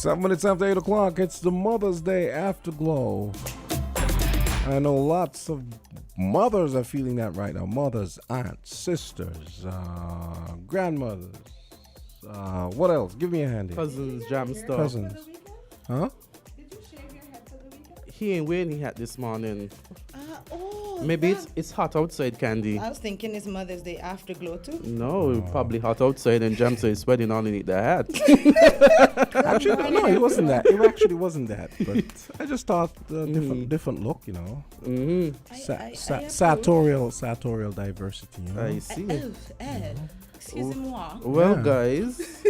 7 minutes after 8 o'clock, it's the Mother's Day Afterglow. I know lots of mothers are feeling that right now. Mothers, aunts, sisters, grandmothers. What else? Give me a hand here. Cousins, jam stuff. Cousins. Huh? Did you shave your head for the weekend? He ain't wearing hat this morning. Oh, Maybe it's hot outside, Candy. I was thinking it's Mother's Day Afterglow too. No, probably hot outside and Jamsa is sweating underneath the hat. Actually, no, it wasn't that. It actually wasn't that. But I just thought different look, you know. Mm-hmm. Sartorial diversity, you know. I see. Excusez-moi. Well, Yeah. guys,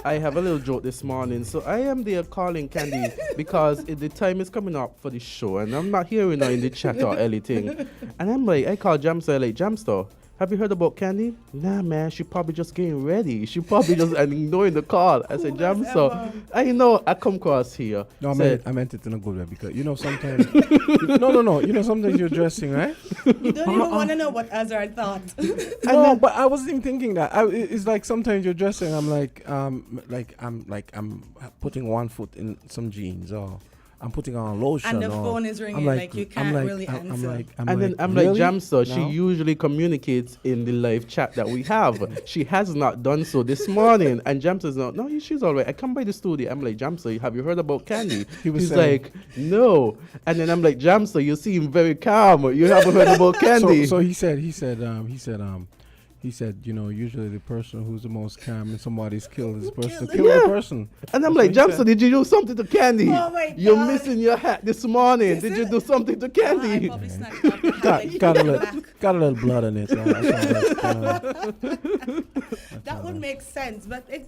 I have a little joke this morning. So I am there calling Candy because the time is coming up for the show, and I'm not hearing her in the chat or anything. And I'm like, I call Jamster, like, Jamster, have you heard about Candy? Nah, man, she probably just getting ready. She probably just ignoring the call. I said, Jamster, I know I come across here. No, I meant it in a good way because, you know, sometimes... no. You know, sometimes you're dressing, right? You don't even want to know what Azard thought. No, but I wasn't even thinking that. It's like sometimes you're dressing. I'm putting one foot in some jeans, or I'm putting on lotion. And the or phone is ringing, like you can't really answer. I'm like, really? Jamster, she No? usually communicates in the live chat that we have. She has not done so this morning. And Jamster's not, no, she's all right. I come by the studio. I'm like, Jamster, have you heard about Candy? He's saying, like, no. And then I'm like, Jamster, you seem very calm. You haven't heard about Candy. So he said, you know, usually the person who's the most calm and somebody's killed is the person who killed the person. And I'm That's like, what he Jamster, said. did you do something to Candy? Oh my You're God. missing your hat this morning. Did you do something to I Candy? probably snatched off the hat, like, got a put it little, back. got a little blood in it. So That would make sense, but in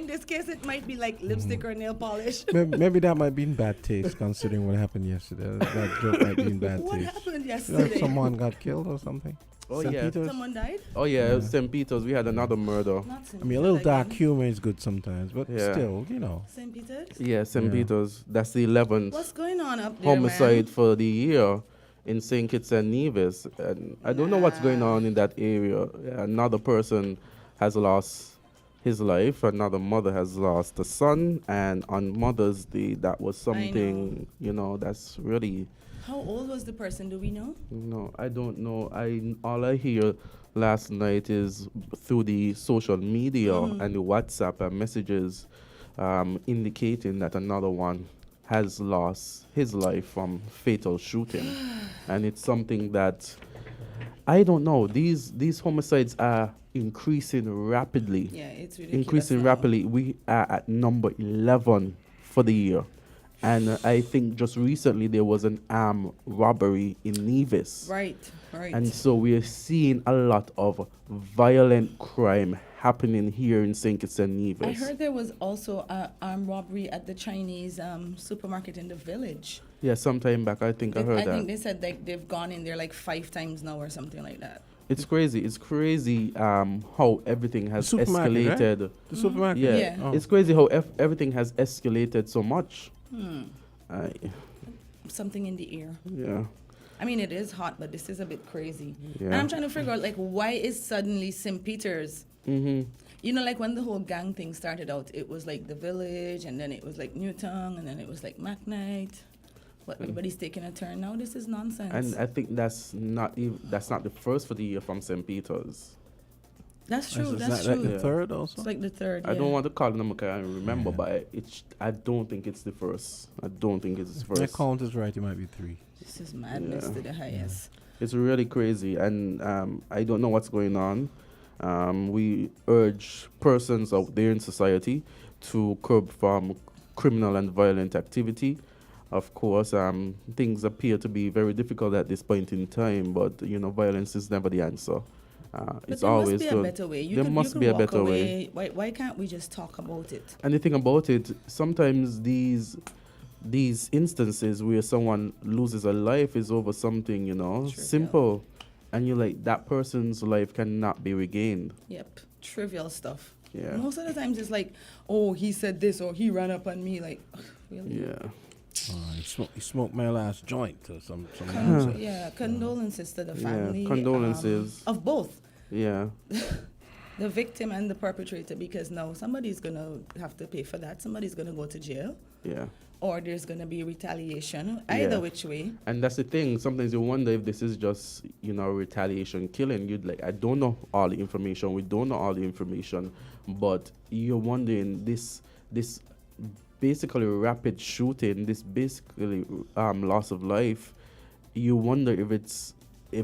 this case, it might be like lipstick or nail polish. maybe that might be in bad taste considering what happened yesterday. That joke might be in bad What taste. happened You know, yesterday? someone got killed or something. Oh, St. yeah. Peter's? Someone died? Oh, yeah, St. Peter's. We had another murder. Not St. I mean, a little Peter's dark again. humor is good sometimes, but Yeah. still, you know. St. Peter's? Yeah, St. Yeah. Peter's. That's the 11th What's going on up there, homicide man? for the year in St. Kitts and Nevis. And I don't know what's going on in that area. Another person has lost his life. Another mother has lost a son. And on Mother's Day, that was something, you know, that's really... How old was the person? Do we know? No, I don't know. All I hear last night is through the social media and the WhatsApp and messages indicating that another one has lost his life from fatal shooting. And it's something that I don't know. These homicides are increasing rapidly. Yeah, it's ridiculous. Increasing now. rapidly. We are at number 11 for the year. And I think just recently there was an armed robbery in Nevis. Right. And so we are seeing a lot of violent crime happening here in St. Kitts and Nevis. I heard there was also an armed robbery at the Chinese supermarket in the village. Yeah, sometime back I think I heard I that. think they said like they've gone in there like 5 times now or something like that. It's crazy. It's crazy how everything has Supermarket, right? escalated. The supermarket? Yeah, Yeah. Oh. it's crazy how everything has escalated so much. Something in the air. Yeah. I mean, it is hot, but this is a bit crazy. Yeah. And I'm trying to figure out, like, why is suddenly St. Peter's? Mm-hmm. You know, like when the whole gang thing started out, it was like the village, and then it was like Newtown, and then it was like McKnight. But everybody's taking a turn now. This is nonsense. And I think that's not the first for the year from St. Peter's. That's true. Is That's that true. like the Yeah. third also? It's like the third. I don't yeah. want to call the number because I remember, Yeah. but I don't think it's the first. I don't think it's the first. My count is right. It might be 3. This is madness Yeah. to the highest. It's really crazy, and I don't know what's going on. We urge persons out there in society to curb from criminal and violent activity. Of course, things appear to be very difficult at this point in time, but you know, violence is never the answer. But It's there always must be good. a better way. There must be a walk better away. Why can't we just talk about it? And the thing about it, sometimes these instances where someone loses a life is over something, you know, Trivial. simple. And you're like, that person's life cannot be regained. Yep, trivial stuff. Yeah. Most of the times it's like, oh, he said this or he ran up on me. Like, ugh, really? Yeah. He smoked my last joint or some Yeah, condolences to the Yeah, family. condolences. Of both. Yeah. The victim and the perpetrator, because now somebody's going to have to pay for that. Somebody's going to go to jail. Yeah. Or there's going to be retaliation, either Yeah. which way. And that's the thing. Sometimes you wonder if this is just, retaliation killing. You'd like, I don't know all the information. We don't know all the information, but you're wondering this basically rapid shooting, this basically loss of life. You wonder if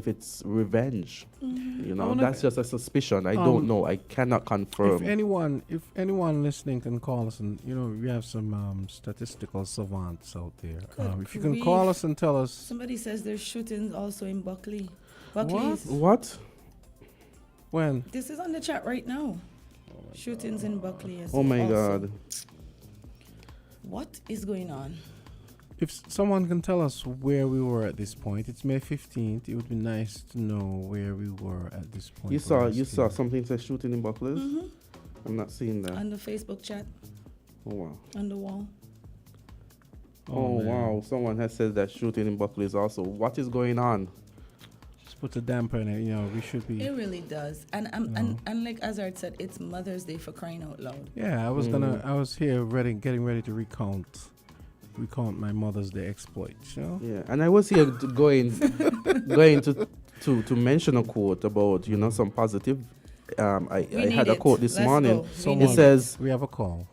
it's revenge. That's just a suspicion. I don't know. I cannot confirm. If anyone listening can call us, and we have some statistical savants out there. If you can call us and tell us. Somebody says there's shootings also in Buckley. What? When? This is on the chat right now. Shootings in Buckley. Oh my also. God. What is going on? If someone can tell us where we were at this point, it's May 15th. It would be nice to know where we were at this point. You saw something says shooting in Buckley? Mm-hmm. I'm not seeing that. On the Facebook chat. Oh wow. On the wall. Oh wow. Someone has said that shooting in Buckley is also. What is going on? Just put a damper in it. We should be. It really does. And like Azard said, it's Mother's Day, for crying out loud. Yeah, I was here getting ready to recount my Mother's Day exploits, Yeah, and I was here going to mention a quote about some positive. I had a quote this morning. It says, "We have a call."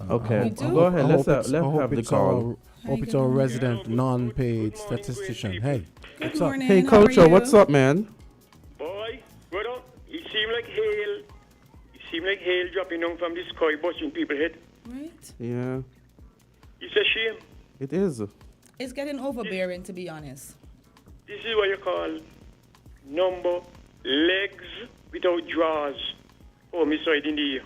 Okay, go ahead. Let's have the call. Hope it's our resident non-paid statistician. Hey, what's up? morning. Hey, How Culture, are you? what's up, man? Boy, brother, it seemed like hail. It seemed like hail dropping down from the sky, busting people's head. Right? Yeah, It's a shame. it is. It's getting overbearing, to be honest. This is what you call number legs without drawers. Homicide in the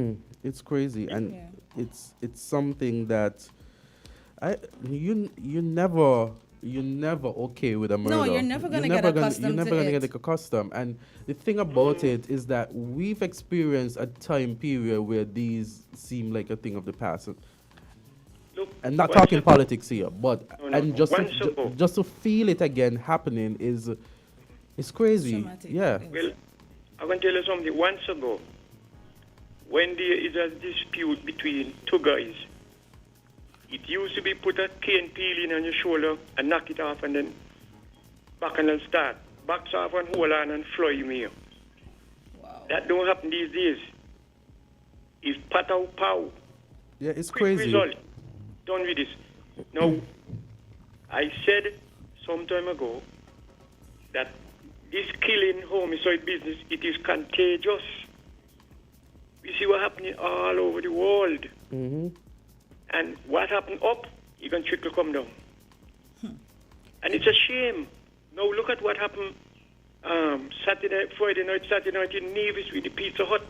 air. It's crazy, and Yeah. it's something that you're never okay with a murder. No, you're never gonna You're get accustomed You're never to gonna it. get accustomed. And the thing about it is that we've experienced a time period where these seem like a thing of the past. Look, And not once talking ago- politics here, but No, and just once ago- just to feel it again happening is crazy. Traumatic. Yeah. Well, I can tell you something. Once ago, when there is a dispute between two guys, it used to be put a cane peel in on your shoulder and knock it off and then back and then start. Backs off and hold on and fly me. Wow. That don't happen these days. It's patow pow. Yeah, it's Quick crazy. result. Done with this. Now, I said some time ago that this killing homicide business, it is contagious. We see what happening all over the world. Mm-hmm. And what happened up, you can trickle come down. And it's a shame. Now look at what happened Friday night in Nevis with the Pizza Hut.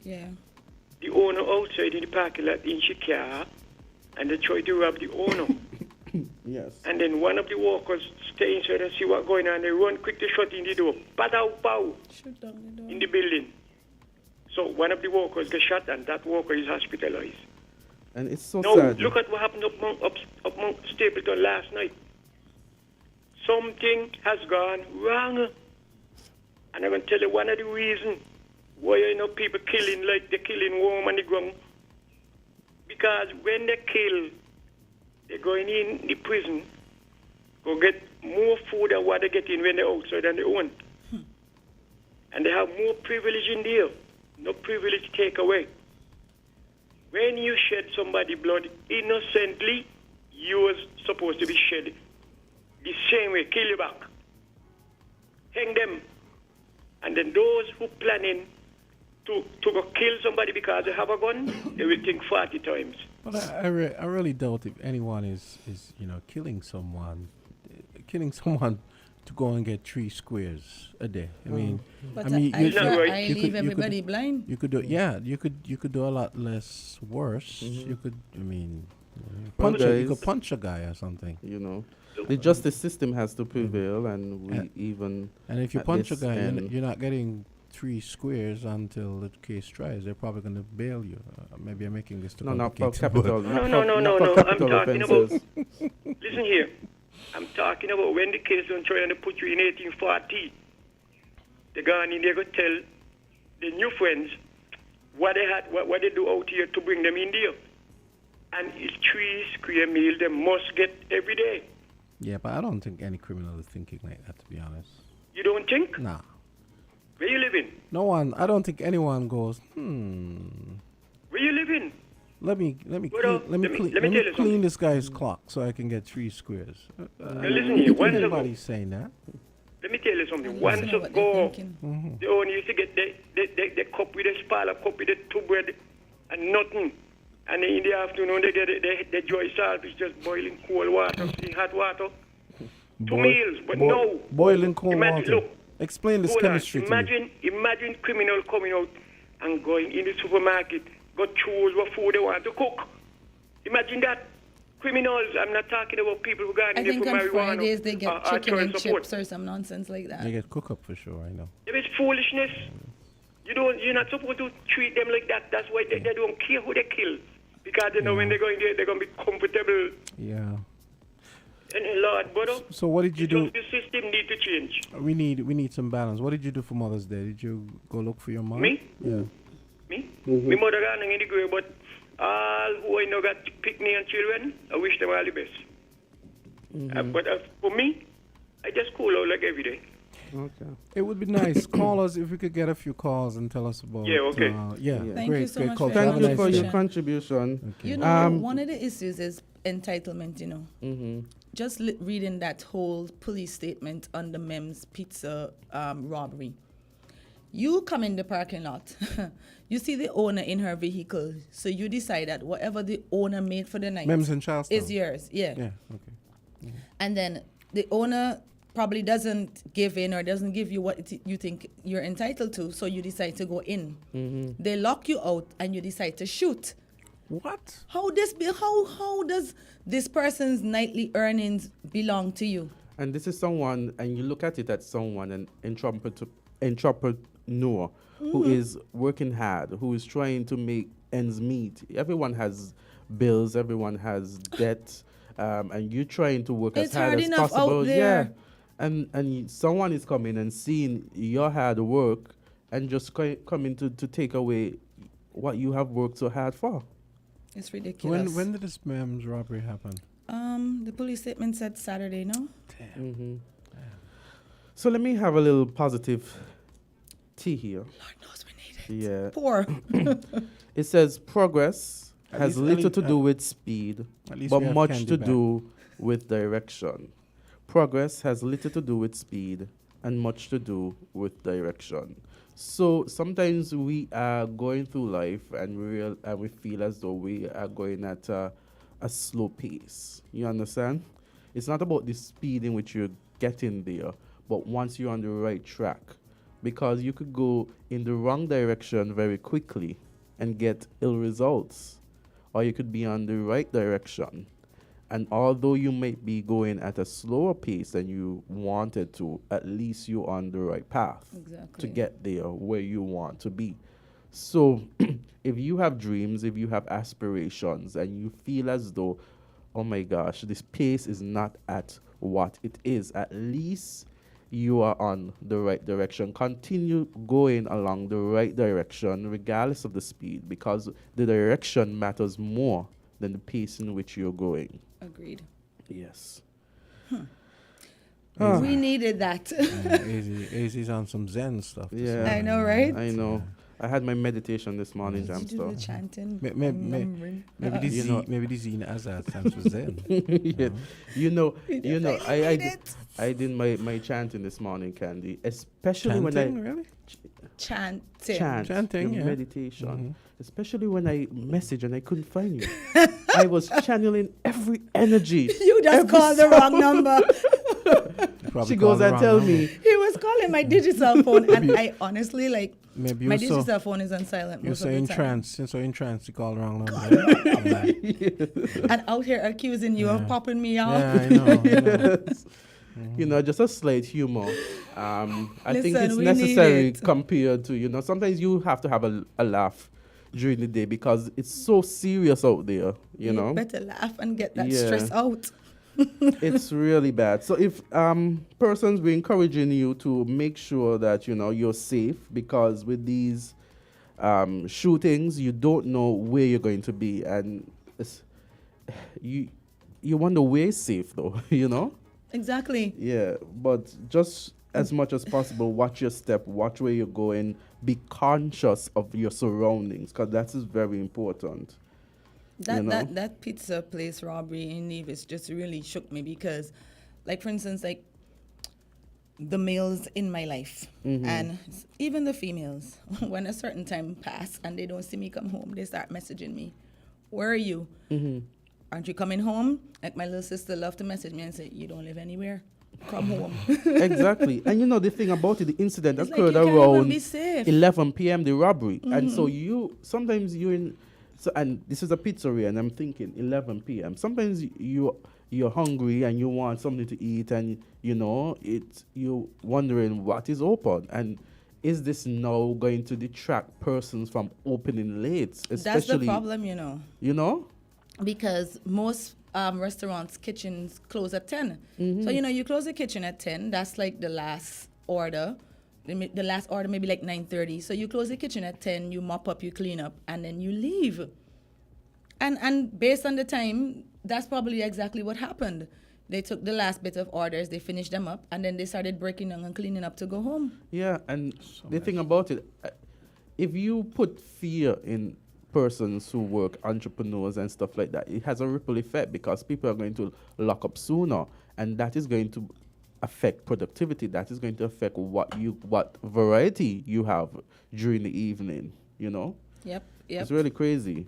Yeah. The owner outside in the parking lot in Chicago, and they tried to rob the owner. Yes. And then one of the workers stay inside and see what's going on. They run quick to shut in the door. Pow, pow, Shoot down the door. in the building. So one of the workers gets shot, and that worker is hospitalized. And it's so Now, sad. look at what happened up Mount Stapleton last night. Something has gone wrong. And I'm going to tell you one of the reasons why people killing like they're killing worm on the ground. Because when they kill, they're going in the prison, go get more food than what they get in when they're outside and they own. And they have more privilege in there. No privilege take away. When you shed somebody's blood innocently, yours supposed to be shed the same way. Kill you back. Hang them. And then those who planning to go kill somebody because they have a gun, they will think 40 times. But I really doubt if anyone is killing someone to go and get 3 squares a day. I mean, But I I you leave everybody blind. you could do a lot less worse. You could, Well, you guys- could punch a guy or something. The justice system has to prevail, and we even. And if you at punch a this guy, end- you're not getting 3 squares until the case tries. They're probably going to bail you. Maybe I'm making this too No, not for complicated, but- capital. No. Not for I'm capital talking offenses. Listen here. I'm talking about when the case don't try and put you in 1840. They go in there go tell the new friends what they do out here to bring them in there. And it's 3 square meal they must get every day. Yeah, but I don't think any criminal is thinking like that, to be honest. You don't think? Nah. Where you living? No one, I don't think anyone goes, Where you living? let me Well, let me tell you clean something. this guy's clock so I can get 3 squares. Now listen here, once ago, Anybody's saying that. let me tell you something. You Once know what ago, they're thinking. they only used to get the cup with a spal, a cup with the 2 bread and nothing. And in the afternoon, they get the joy salt, which is just boiling cold water, see hot water. 2 meals, but no. Boiling cold Imagine, water. look, Explain this hold on. chemistry to me. Imagine criminal coming out and going in the supermarket, go choose what food they want to cook. Imagine that. Criminals, I'm not talking about people who got I in there think for on marijuana. Fridays they get or chicken and child support. chips or some nonsense like that. They get cook up for sure, I know. If it's foolishness, you're not supposed to treat them like that. That's why they don't care who they kill. Because they know when they go in there, they're going to be comfortable. Yeah. And Lord, brother, So what did you do? the system need to change. We need some balance. What did you do for Mother's Day? Did you go look for your mom? Me? Yeah. Me? My mother got in the grave, but all who I know got picnic and children, I wish them all the best. But for me, I just cool out like every day. Okay. It would be nice. Call us if we could get a few calls and tell us about. Yeah, okay. Thank great, you so great much call. for Have Thank a you nice for day. your contribution. You know, one of the issues is entitlement, Mm-hmm. Just reading that whole police statement on the Mem's Pizza robbery. You come in the parking lot, you see the owner in her vehicle, so you decide that whatever the owner made for the night Mems in Charleston. is yours. Yeah. Yeah. Okay. And then the owner probably doesn't give in or doesn't give you what you think you're entitled to, so you decide to go in. They lock you out and you decide to shoot. What? How does this person's nightly earnings belong to you? And this is someone, and you look at it as someone, an entrepreneur who is working hard, who is trying to make ends meet. Everyone has bills, everyone has debt, and you're trying to work It's as hard hard as enough possible. out there. Yeah, and someone is coming and seeing your hard work and just coming to take away what you have worked so hard for. It's ridiculous. When did this Mems robbery happen? The police statement said Saturday, no? So let me have a little positive tea here. Lord knows we need it. Yeah. Poor. It says progress has least- little to do with speed, At least but we have much Candy to back. do with direction. Progress has little to do with speed and much to do with direction. So sometimes we are going through life and we feel as though we are going at a slow pace. You understand? It's not about the speed in which you're getting there, but once you're on the right track. Because you could go in the wrong direction very quickly and get ill results. Or you could be on the right direction. And although you might be going at a slower pace than you wanted to, at least you're on the right path to Exactly. get there where you want to be. So if you have dreams, if you have aspirations, and you feel as though, oh my gosh, this pace is not at what it is, at least you are on the right direction. Continue going along the right direction regardless of the speed, because the direction matters more than the pace in which you're going. Agreed. Yes. We needed that. AZ's on some Zen stuff. this Yeah. morning. I know, right? I know. I had my meditation this morning, Did you do the Jamster. chanting? Maybe this You know- maybe this in Azard stands for Zen. Yeah. You know, definitely need it. I did my chanting this morning, Candy. Especially when Chanting, I really? Chanting. your Chanting, yeah. meditation. Especially when I messaged and I couldn't find you. I was channeling every energy. You just every called the wrong number. Probably She called goes the and wrong tell number. me, He was calling my digital phone, and I honestly, Maybe my you're so, digital phone is on silent you're most so of the in time. trance. You're so in trance, you call the wrong number. And out here accusing you of popping me off. Yeah, I know. I know. you know, just a slight humor. I think Listen, it's we necessary need it. compared to, sometimes you have to have a laugh during the day because it's so serious out there, you know. better laugh and get that Yeah. stress out. It's really bad. So if persons were encouraging you to make sure that you're safe, because with these shootings, you don't know where you're going to be, and it's, you wonder where is safe though, you know? Exactly. Yeah, but just as much as possible, watch your step, watch where you're going, be conscious of your surroundings, because that is very important. That you know? that pizza place robbery in Nevis just really shook me because, like for instance, like the males in my life and even the females, when a certain time pass and they don't see me come home, they start messaging me, "Where are you? Aren't you coming home?" Like my little sister loved to message me and say, "You don't live anywhere. Come home." Exactly. And you know the thing about it, the incident It's like occurred you can't even around be safe. 11 p.m. the robbery, and so sometimes you're in. So, and this is a pizzeria, and I'm thinking 11 p.m. Sometimes you're hungry and you want something to eat, and you know you're wondering what is open, and is this now going to detract persons from opening late? That's Especially, the problem, you know. You know, Because most restaurants' kitchens close at 10. So, you know, you close the kitchen at 10. That's like the last order. The last order maybe like 9:30. So you close the kitchen at 10, you mop up, you clean up, and then you leave. And based on the time, that's probably exactly what happened. They took the last bit of orders, they finished them up, and then they started breaking down and cleaning up to go home. yeah. And the thing about it, if you put fear in persons who work, entrepreneurs and stuff like that, it has a ripple effect because people are going to lock up sooner, and that is going to affect productivity. That is going to affect what variety you have during the evening. You know, Yep. it's really crazy,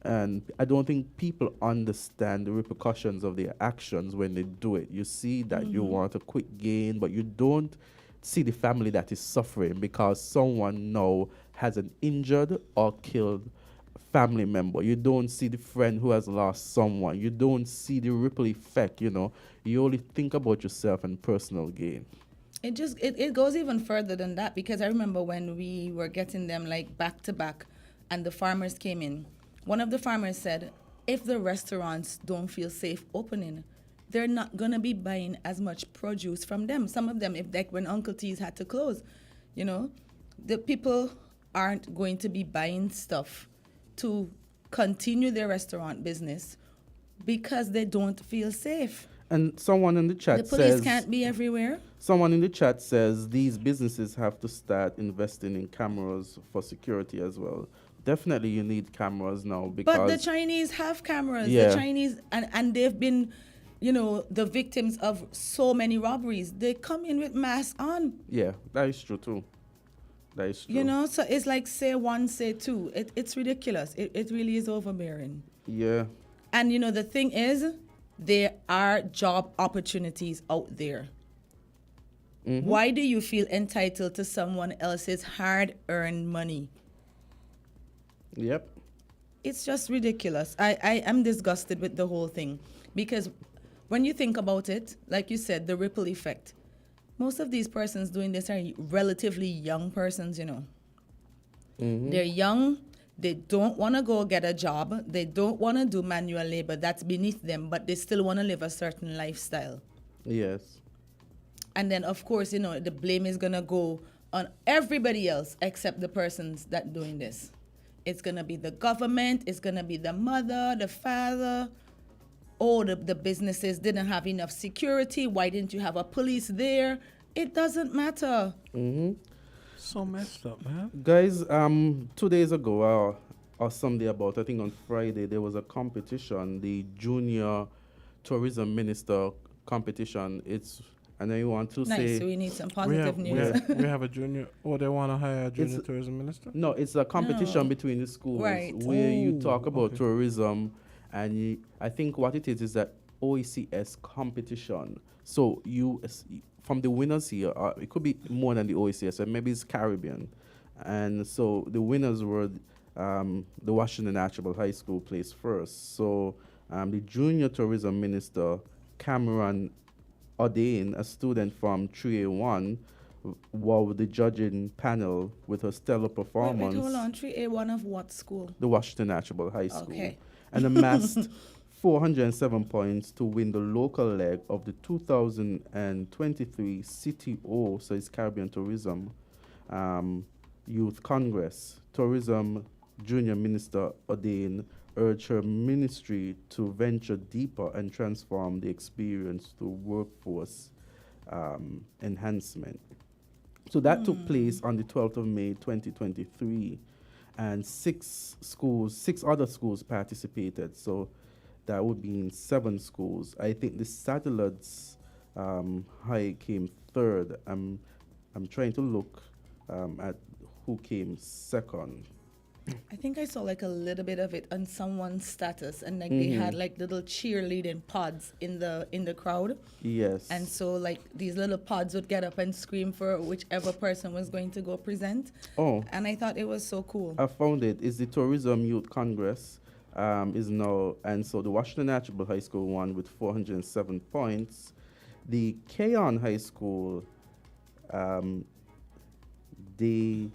and I don't think people understand the repercussions of their actions when they do it. You see that you want a quick gain, but you don't see the family that is suffering because someone now has an injured or killed family member. You don't see the friend who has lost someone. You don't see the ripple effect, you know. You only think about yourself and personal gain. It goes even further than that because I remember when we were getting them like back to back and the farmers came in. One of the farmers said, if the restaurants don't feel safe opening, they're not going to be buying as much produce from them. Some of them, if like when Uncle T's had to close, you know, the people aren't going to be buying stuff to continue their restaurant business because they don't feel safe. And someone in the chat The police says, can't be everywhere. someone in the chat says these businesses have to start investing in cameras for security as well. Definitely you need cameras now because... But the Chinese have cameras. Yeah. The Chinese, and they've been, you know, the victims of so many robberies. They come in with masks on. Yeah, that is true too. That is true. You know, so it's like say one, say two. It's ridiculous. It really is overbearing. Yeah. And, you know, the thing is, there are job opportunities out there. Why do you feel entitled to someone else's hard-earned money? Yep. It's just ridiculous. I am disgusted with the whole thing because when you think about it, like you said, the ripple effect, most of these persons doing this are relatively young persons, you know. They're young. They don't want to go get a job. They don't want to do manual labor. That's beneath them, but they still want to live a certain lifestyle. Yes. And then, of course, you know, the blame is going to go on everybody else except the persons that doing this. It's going to be the government. It's going to be the mother, the father. Oh, the businesses didn't have enough security. Why didn't you have a police there? It doesn't matter. So messed up, man. Guys, 2 days ago, or Sunday about, I think on Friday, there was a competition, the Junior Tourism Minister competition. And I want to Nice. say... So we need some We positive have, news. we have a junior, or they want to hire a junior It's- tourism minister? No, it's a competition No. between the schools Right. where you Oh, talk about okay. tourism, and I think what it is that OECS competition. So from the winners here, it could be more than the OECS, and maybe it's Caribbean, and so the winners were the Washington Archibald High School placed first. So the junior tourism minister Cameron Ordain, a student from 3A1, were the judging panel with her stellar performance. Wait, hold on. 3A1 of what school? The Washington Archibald High School. Okay. And amassed 407 points to win the local leg of the 2023 CTO, so it's Caribbean Tourism, Youth Congress, Tourism Junior Minister Odane urged her ministry to venture deeper and transform the experience through workforce enhancement. So that took place on the 12th of May, 2023, and six other schools participated. So that would be in 7 schools. I think the Saddlers High came third. I'm trying to look at who came second. I think I saw like a little bit of it on someone's status, and like they had like little cheerleading pods in the crowd. Yes. And so like these little pods would get up and scream for whichever person was going to go present. Oh. And I thought it was so cool. I found it. It's the Tourism Youth Congress is now, and so the Washington Archibald High School won with 407 points. The Keon High School, the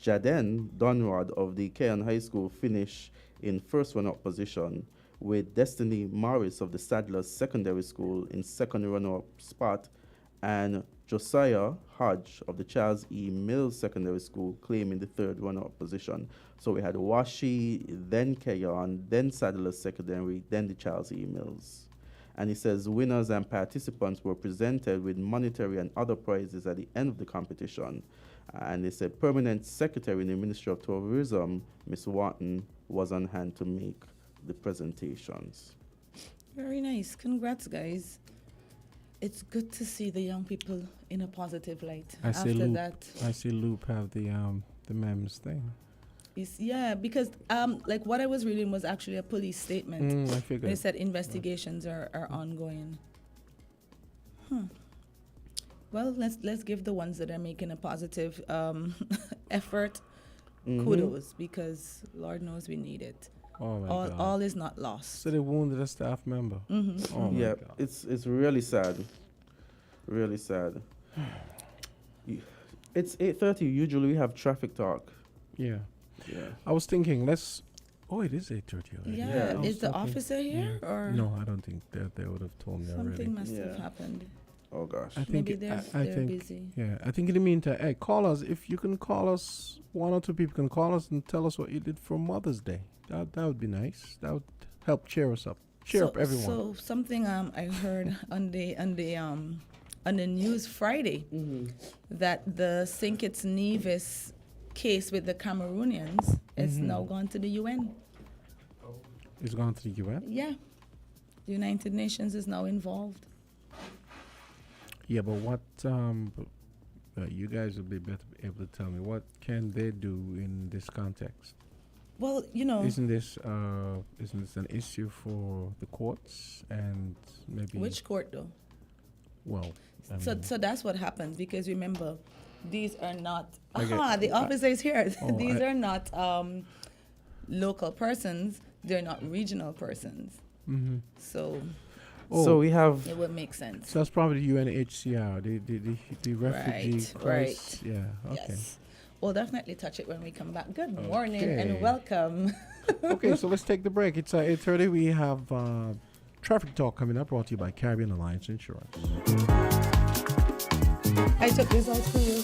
Jaden Donrod of the Keon High School finished in first runner-up position, with Destiny Morris of the Sadler's Secondary School in second runner-up spot, and Josiah Hodge of the Charles E. Mills Secondary School claiming the third runner-up position. So we had Washi, then Keon, then Sadler's Secondary, then the Charles E. Mills. And he says winners and participants were presented with monetary and other prizes at the end of the competition. And they said permanent secretary in the Ministry of Tourism, Ms. Watton, was on hand to make the presentations. Very nice. Congrats, guys. It's good to see the young people in a positive light. I see Loop. that, I see Loop have the MEMS thing. yeah, because like what I was reading was actually a police statement. I figured. They said investigations are ongoing. Well, let's give the ones that are making a positive effort kudos, because Lord knows we need it. Oh my God. All is not lost. So they wounded a staff member. Oh my Yeah, God. it's really sad. Really sad. It's 8:30. Usually we have traffic talk. Yeah. Yeah. I was thinking, oh, it is 8:30 already. Yeah, I was is the thinking- officer here or No, I don't think they would have told me already. something must have Yeah. happened? Oh gosh. I think Maybe they're I think busy. yeah. I think in the meantime, hey, call us if you can call us. 1 or 2 people can call us and tell us what you did for Mother's Day. That would be nice. That would help cheer us up. Cheer up everyone. So something I heard on the news Friday that the St. Kitts Nevis case with the Cameroonians is now gone to the UN. It's gone to the UN. Yeah, the United Nations is now involved. Yeah, but what? You guys will be better able to tell me what can they do in this context. Well, you know, Isn't this an issue for the courts and maybe which court though? Well, I So mean, that's what happens, because remember, these are not. I get- The officer is here. Oh, These are not local persons. They're not regional persons. So So we have it would make sense. so that's probably the UNHCR, the refugee Right, crisis. right. Yeah. Okay. Yes. We'll definitely touch it when we come back. Good morning Okay. and welcome. Okay, so let's take the break. It's 8:30. We have traffic talk coming up, brought to you by Caribbean Alliance Insurance. I took this out for you.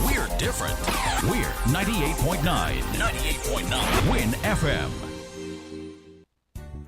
We're different. We're 98.9. 98.9. Win FM.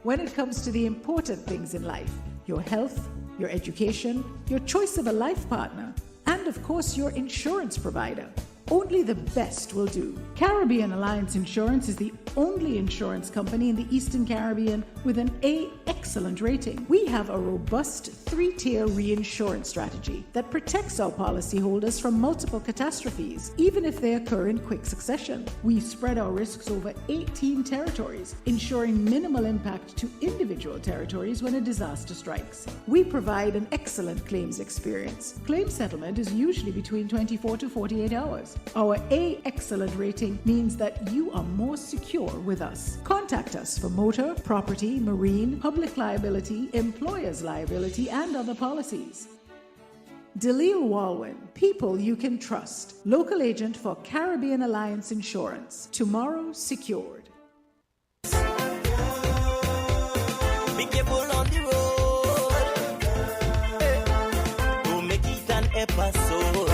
When it comes to the important things in life, your health, your education, your choice of a life partner, and of course your insurance provider, only the best will do. Caribbean Alliance Insurance is the only insurance company in the Eastern Caribbean with an A excellent rating. We have a robust 3-tier reinsurance strategy that protects our policyholders from multiple catastrophes, even if they occur in quick succession. We spread our risks over 18 territories, ensuring minimal impact to individual territories when a disaster strikes. We provide an excellent claims experience. Claim settlement is usually between 24 to 48 hours. Our A excellent rating means that you are more secure with us. Contact us for motor, property, marine, public liability, employer's liability, and other policies. Delisle Walwyn, people you can trust. Local agent for Caribbean Alliance Insurance. Tomorrow secured. Be careful on the road. my soul.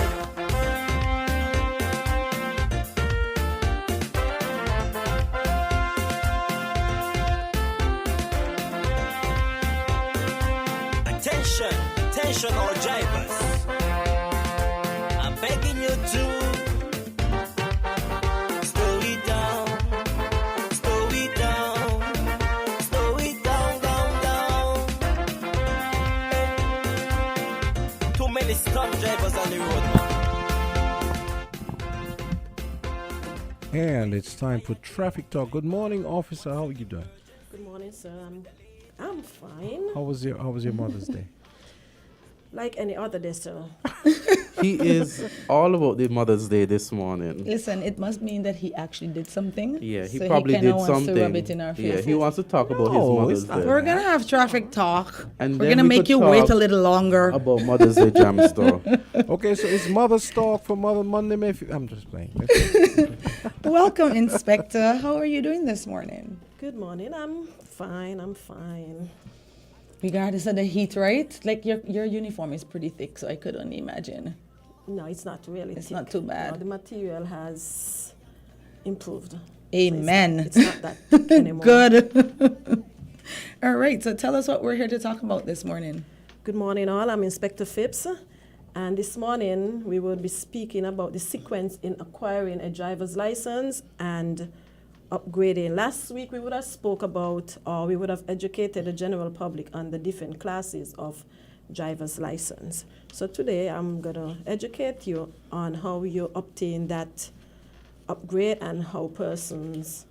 Attention all drivers, I'm begging you to slow it down, slow it down, slow it down, down. Too many stuck drivers on the road, man. And it's time for traffic talk. Good morning, officer. How are you doing? Good morning, sir. I'm fine. How was your Mother's Day? Like any other day, sir. He is all about the Mother's Day this morning. Listen, it must mean that he actually did something. Yeah, he so probably he kinda did wants something. To rub it in our Yeah, faces. he wants to talk about his No, Mother's it's not. Day. We're gonna have traffic talk. And We're then gonna we make could you wait talk a little longer. about Mother's Day Jam Store. Okay, so it's Mother's Talk for Mother Monday. I'm just playing. Welcome, Inspector. How are you doing this morning? Good morning. I'm fine. Regardless of the heat, right? Like your uniform is pretty thick, so I could only imagine. No, it's not really It's thick. not too bad. No, the material has improved. Amen. It's not that thick anymore. Good. All right, so tell us what we're here to talk about this morning. Good morning, all. I'm Inspector Phipps. And this morning, we will be speaking about the sequence in acquiring a driver's license and upgrading. Last week, we would have spoke about, or we would have educated the general public on the different classes of driver's license. So today, I'm going to educate you on how you obtain that upgrade and how persons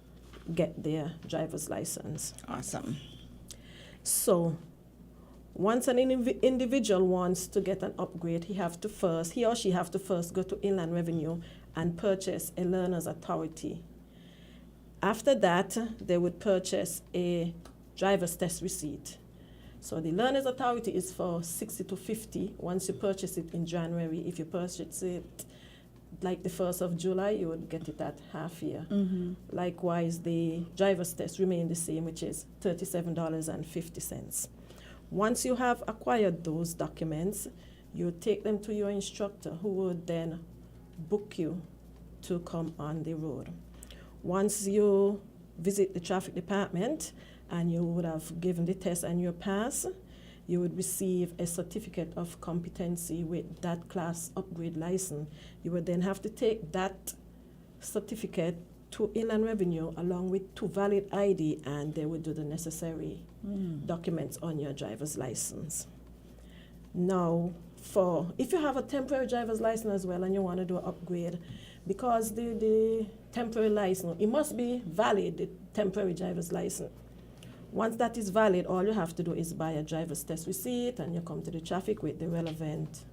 get their driver's license. Awesome. So, once an individual wants to get an upgrade, he or she have to first go to Inland Revenue and purchase a learner's authority. After that, they would purchase a driver's test receipt. So the learner's authority is for 60 to 50 once you purchase it in January. If you purchase it like the 1st of July, you would get it at half year. Mm-hmm. Likewise, the driver's test remain the same, which is $37.50. Once you have acquired those documents, you take them to your instructor, who would then book you to come on the road. Once you visit the traffic department and you would have given the test and you pass, you would receive a certificate of competency with that class upgrade license. You would then have to take that certificate to Inland Revenue along with 2 valid ID, and they would do the necessary documents on your driver's license. Now, if you have a temporary driver's license as well and you want to do an upgrade, because the temporary license, it must be valid, the temporary driver's license. Once that is valid, all you have to do is buy a driver's test receipt and you come to the traffic with the relevant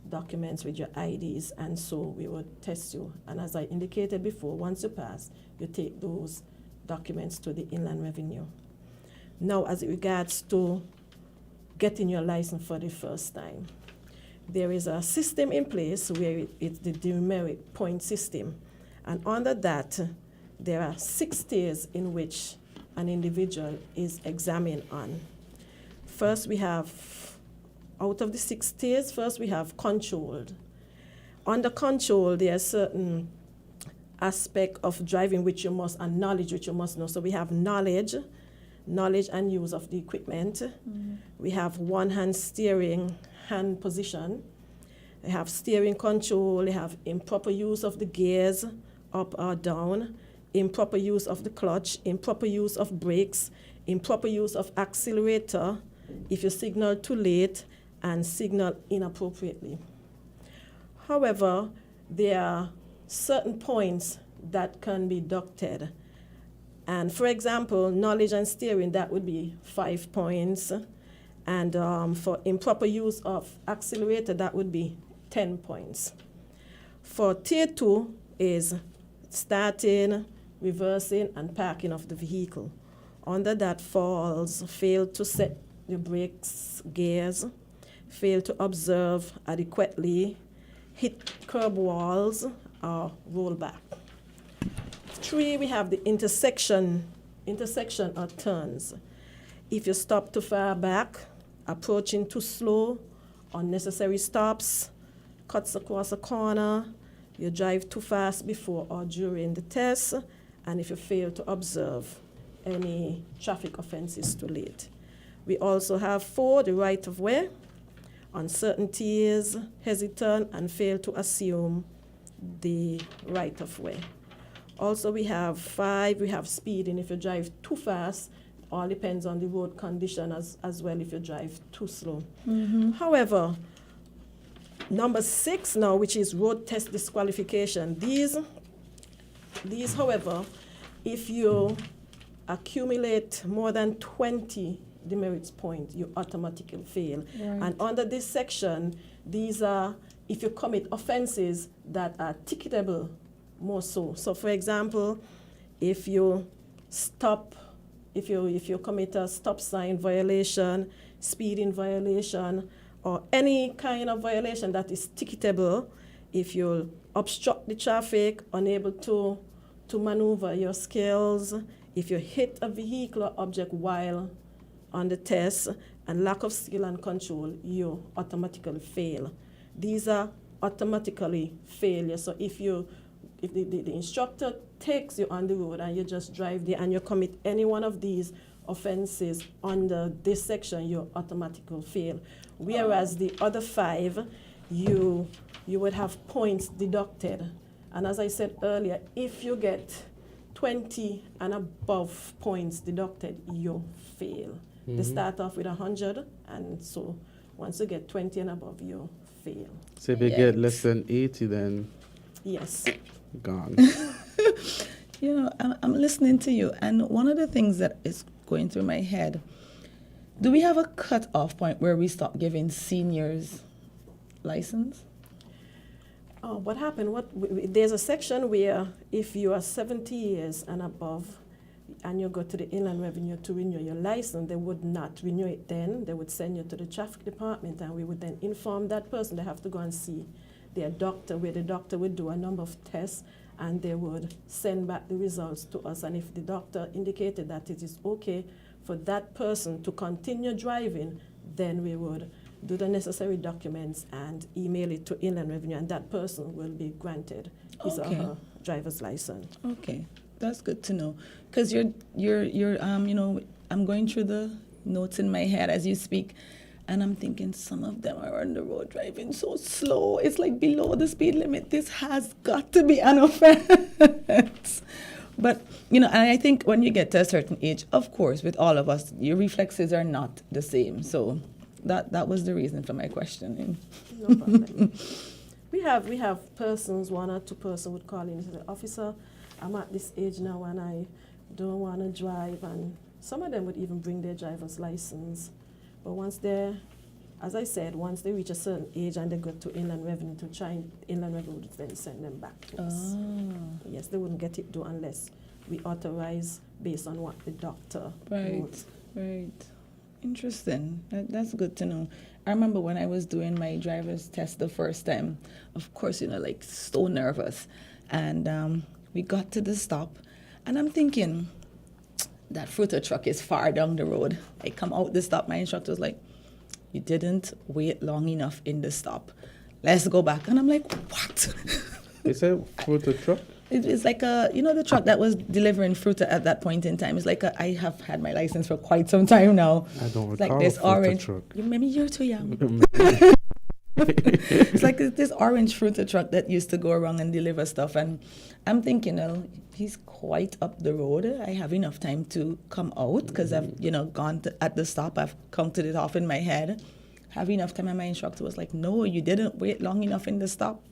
documents with your IDs, and so we would test you. And as I indicated before, once you pass, you take those documents to the Inland Revenue. Now, as it regards to getting your license for the first time, there is a system in place where it's the demerit point system. And under that, there are 6 tiers in which an individual is examined on. First, we have, out of the 6 tiers, first we have controlled. Under control, there are certain aspect of driving which you must, and knowledge which you must know. So we have knowledge and use of the equipment. We have one-hand steering, hand position. We have steering control. We have improper use of the gears, up or down, improper use of the clutch, improper use of brakes, improper use of accelerator, if you signal too late, and signal inappropriately. However, there are certain points that can be deducted. And for example, knowledge and steering, that would be 5 points. And for improper use of accelerator, that would be 10 points. For tier 2 is starting, reversing, and parking of the vehicle. Under that falls fail to set the brakes, gears, fail to observe adequately, hit curb walls, or roll back. 3, we have the intersection or turns. If you stop too far back, approaching too slow, unnecessary stops, cuts across a corner, you drive too fast before or during the test, and if you fail to observe any traffic offenses too late. We also have 4, the right of way, uncertainty is hesitant and fail to assume the right of way. Also we have 5, we have speeding if you drive too fast, all depends on the road condition as well if you drive too slow. However, number 6 now, which is road test disqualification. These however, if you accumulate more than 20 demerits points, you automatically fail. Right. And under this section, these are if you commit offenses that are ticketable more so. So for example, if you commit a stop sign violation, speeding violation, or any kind of violation that is ticketable, if you obstruct the traffic, unable to maneuver your skills, if you hit a vehicle or object while on the test, and lack of skill and control, you automatically fail. These are automatically failures. So if the instructor takes you on the road and you just drive there and you commit any one of these offenses under this section, you automatically fail. Whereas the other 5, you would have points deducted. And as I said earlier, if you get 20 and above points deducted, you fail. They start off with 100, and so once you get 20 and above, you fail. So if you get less than 80, then Yes. gone. You know, I'm listening to you, and one of the things that is going through my head, do we have a cut-off point where we stop giving seniors license? Oh, what happened? There's a section where if you are 70 years and above, and you go to the Inland Revenue to renew your license, they would not renew it then. They would send you to the traffic department, and we would then inform that person they have to go and see their doctor, where the doctor would do a number of tests, and they would send back the results to us. And if the doctor indicated that it is okay for that person to continue driving, then we would do the necessary documents and email it to Inland Revenue, and that person will be granted his or her driver's license. Okay, that's good to know. Because you're you know, I'm going through the notes in my head as you speak, and I'm thinking some of them are on the road driving so slow. It's like below the speed limit. This has got to be an offense. But, you know, and I think when you get to a certain age, of course, with all of us, your reflexes are not the same. So that was the reason for my questioning. No problem. We have persons, 1 or 2 persons would call in and say, "Officer, I'm at this age now and I don't want to drive." And some of them would even bring their driver's license. But once as I said, once they reach a certain age and they go to Inland Revenue to try, Inland Revenue would then send them back to us. Yes, they wouldn't get it done unless we authorize based on what the doctor wrote. Right. Interesting. That's good to know. I remember when I was doing my driver's test the first time, of course, you know, like so nervous. And we got to the stop, and I'm thinking, that fruiter truck is far down the road. I come out the stop, my instructor was like, "You didn't wait long enough in the stop. Let's go back." And I'm like, "What?" Is it fruit truck? It's like the truck that was delivering fruit at that point in time. It's like I have had my license for quite some time now. I don't It's recall like this a fruit orange. truck. Maybe you're too young. It's like this orange fruit truck that used to go around and deliver stuff. And I'm thinking, well, he's quite up the road. I have enough time to come out because I've, gone at the stop. I've counted it off in my head. Have enough time. And my instructor was like, "No, you didn't wait long enough in the stop."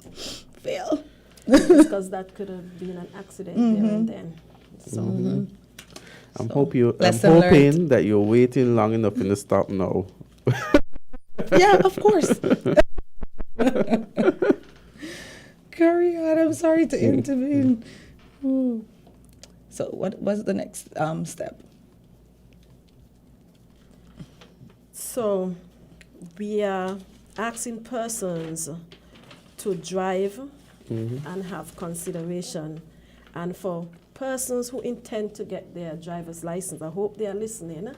Fail. Because that could have been an accident there and then. So. I'm hoping learned. that you're waiting long enough in the stop now. Yeah, of course. Carry on. I'm sorry to intervene. Ooh. So what was the next step? So we are asking persons to drive and have consideration. And for persons who intend to get their driver's license, I hope they are listening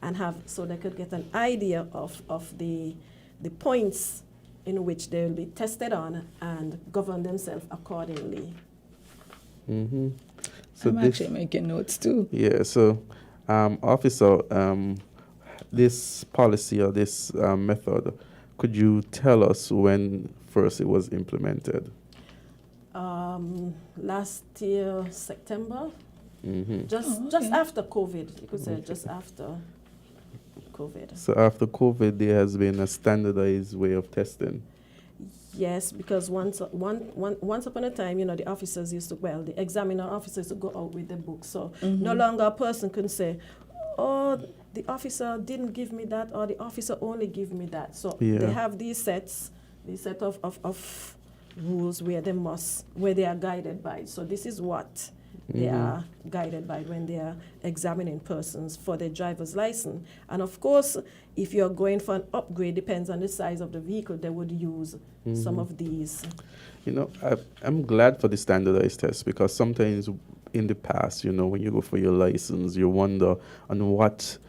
and so they could get an idea of the points in which they will be tested on and govern themselves accordingly. Mm-hmm. So I'm actually making notes too. Yeah, so officer, this policy or this method, could you tell us when first it was implemented? Last year, September, Mm-hmm. just after COVID, you could say just after COVID. So after COVID, there has been a standardized way of testing. Yes, because once upon a time, you know, the officers used to, well, the examiner officers to go out with the book. So no longer a person can say, oh, the officer didn't give me that, or the officer only give me that. So they have these set of rules where they are guided by. So this is what they are guided by when they are examining persons for their driver's license. And of course, if you're going for an upgrade, depends on the size of the vehicle, they would use some of these. You know, I'm glad for the standardized test, because sometimes in the past, you know, when you go for your license, you wonder on what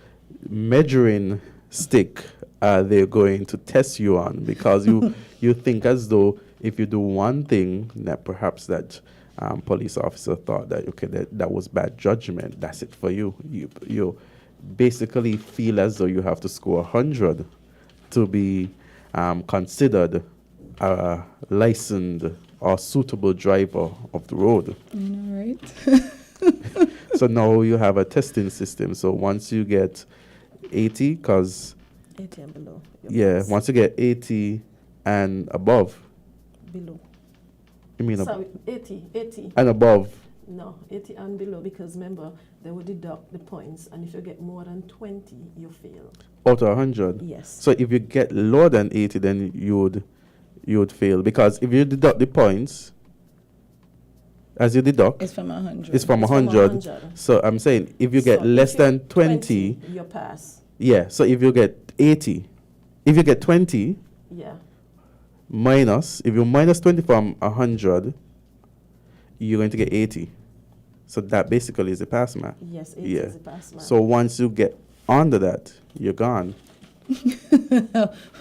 measuring stick they're going to test you on, because you think as though if you do one thing, that perhaps that police officer thought that, okay, that was bad judgment, that's it for you. You basically feel as though you have to score 100 to be considered a licensed or suitable driver of the road. All right. So now you have a testing system. So once you get 80, because 80 and below. once you get 80 and above. Below. You mean Sorry, 80. and above? No, 80 and below, because remember, they will deduct the points, and if you get more than 20, you fail. Out of 100? Yes. So if you get lower than 80, then you would fail, because if you deduct the points, as you deduct, It's from 100. it's from 100. So I'm saying if you get less than 20, you pass. yeah. So if you get 80, if you get 20, Yeah. if you minus 20 from 100, you're going to get 80. So that basically is a pass mark. Yes, 80 is a pass mark. So once you get under that, you're gone.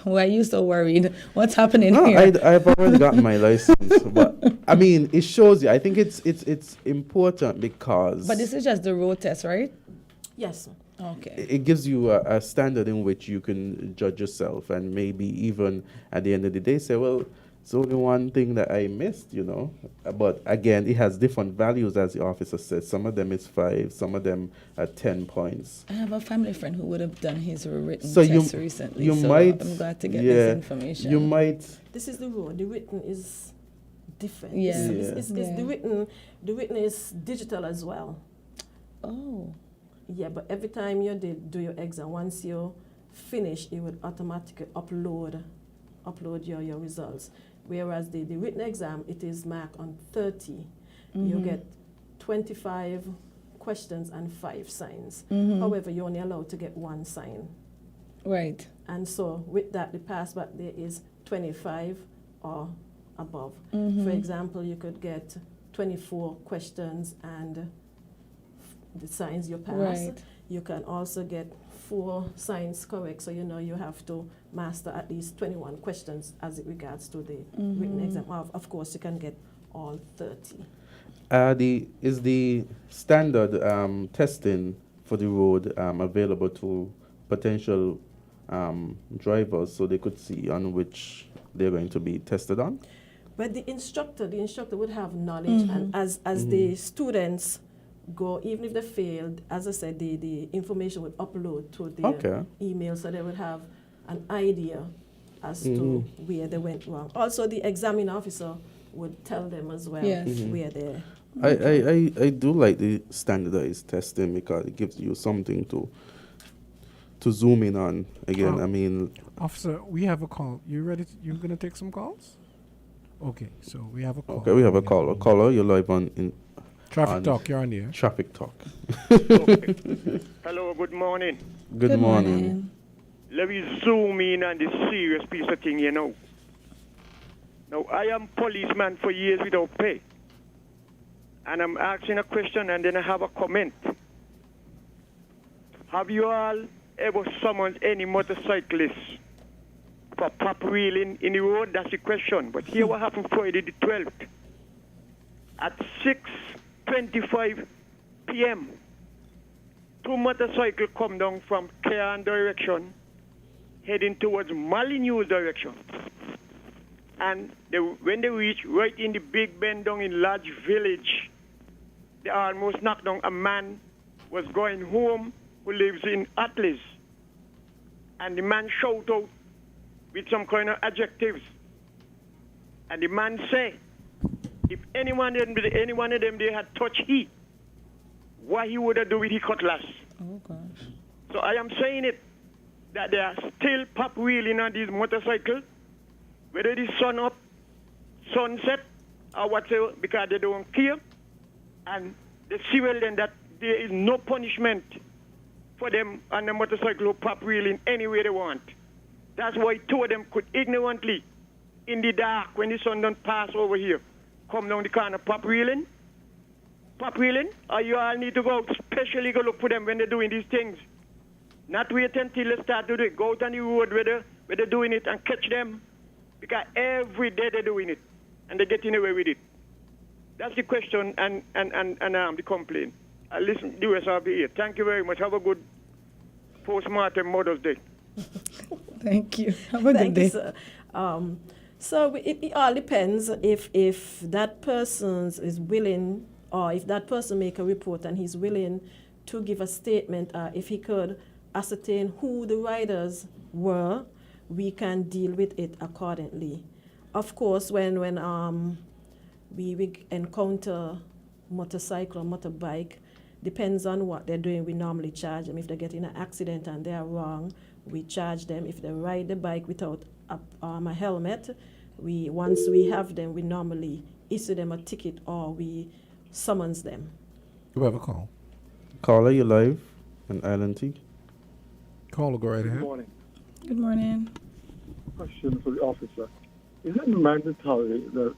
Why are you so worried? What's happening No, here? I've already gotten my license, but I mean, it shows you. I think it's important because. But this is just the road test, right? Yes. Okay. It gives you a standard in which you can judge yourself, and maybe even at the end of the day say, well, it's only one thing that I missed, you know. But again, it has different values, as the officer said. Some of them is 5, some of them are 10 points. I have a family friend who would have done his written So test recently. You so might. I'm glad to get this information. You might. This is the rule. The written is different. Yeah. It's the written is digital as well. Oh. Yeah, but every time you do your exam, once you finish, it would automatically upload your results. Whereas the written exam, it is marked on 30. You get 25 questions and 5 signs. However, you're only allowed to get 1 sign. Right. And so with that, the pass back there is 25 or above. For example, you could get 24 questions and the signs you pass. Right. You can also get 4 signs correct, so you know you have to master at least 21 questions as it regards to the written exam. Of course, you can get all 30. Is the standard testing for the road available to potential drivers, so they could see on which they're going to be tested on? But the instructor would have knowledge, and as the students go, even if they failed, as I said, the information would upload to their email, so they would have an idea as to where they went wrong. Also, the examining officer would tell them as well where they. I do like the standardized testing, because it gives you something to zoom in on. Again, I mean, Officer, we have a call. You ready? You're gonna take some calls? Okay, so we have a call. Okay, we have a caller. Caller, you're live on Traffic Talk. You're on the air. Traffic Talk. Hello, good morning. Good morning. Let me zoom in on this serious piece of thing, you know. Now, I am policeman for years without pay. And I'm asking a question and then I have a comment. Have you all ever summoned any motorcyclists for pop wheeling in the road? That's the question. But here what happened Friday the 12th. At 6:25 p.m., two motorcycles come down from Cairn direction, heading towards Molyneux direction. And when they reach right in the Big Bend down in Lodge Village, they almost knocked down a man was going home who lives in Atlas. And the man shouted out with some kind of adjectives. And the man said, if any one of them they had touched he, what he would have done with his cutlass. Oh, gosh. So I am saying it, that they are still pop wheeling on these motorcycles, whether it is sun up, sunset, or whatever, because they don't care. And they see well then that there is no punishment for them on the motorcycle who pop wheeling any way they want. That's why two of them could ignorantly, in the dark, when the sun don't pass over here, come down the corner pop wheeling, or you all need to go out, specially go look for them when they're doing these things. Not wait until they start to do it. Go out on the road where they're doing it and catch them, because every day they're doing it, and they're getting away with it. That's the question and the complaint. I listen to the rest of the year. Thank you very much. Have a good post-mortem Mother's Day. Thank you. Have a good Thank day. you, sir. So it all depends if that person is willing, or if that person make a report and he's willing to give a statement, if he could ascertain who the riders were, we can deal with it accordingly. Of course, when we encounter motorcycle or motorbike, depends on what they're doing, we normally charge them. If they get in an accident and they are wrong, we charge them. If they ride the bike without a helmet, once we have them, we normally issue them a ticket or we summons them. You have a call. Caller, you live on Island T. Caller, go right Good ahead. morning. Good morning. Question for the officer. Is it mandatory that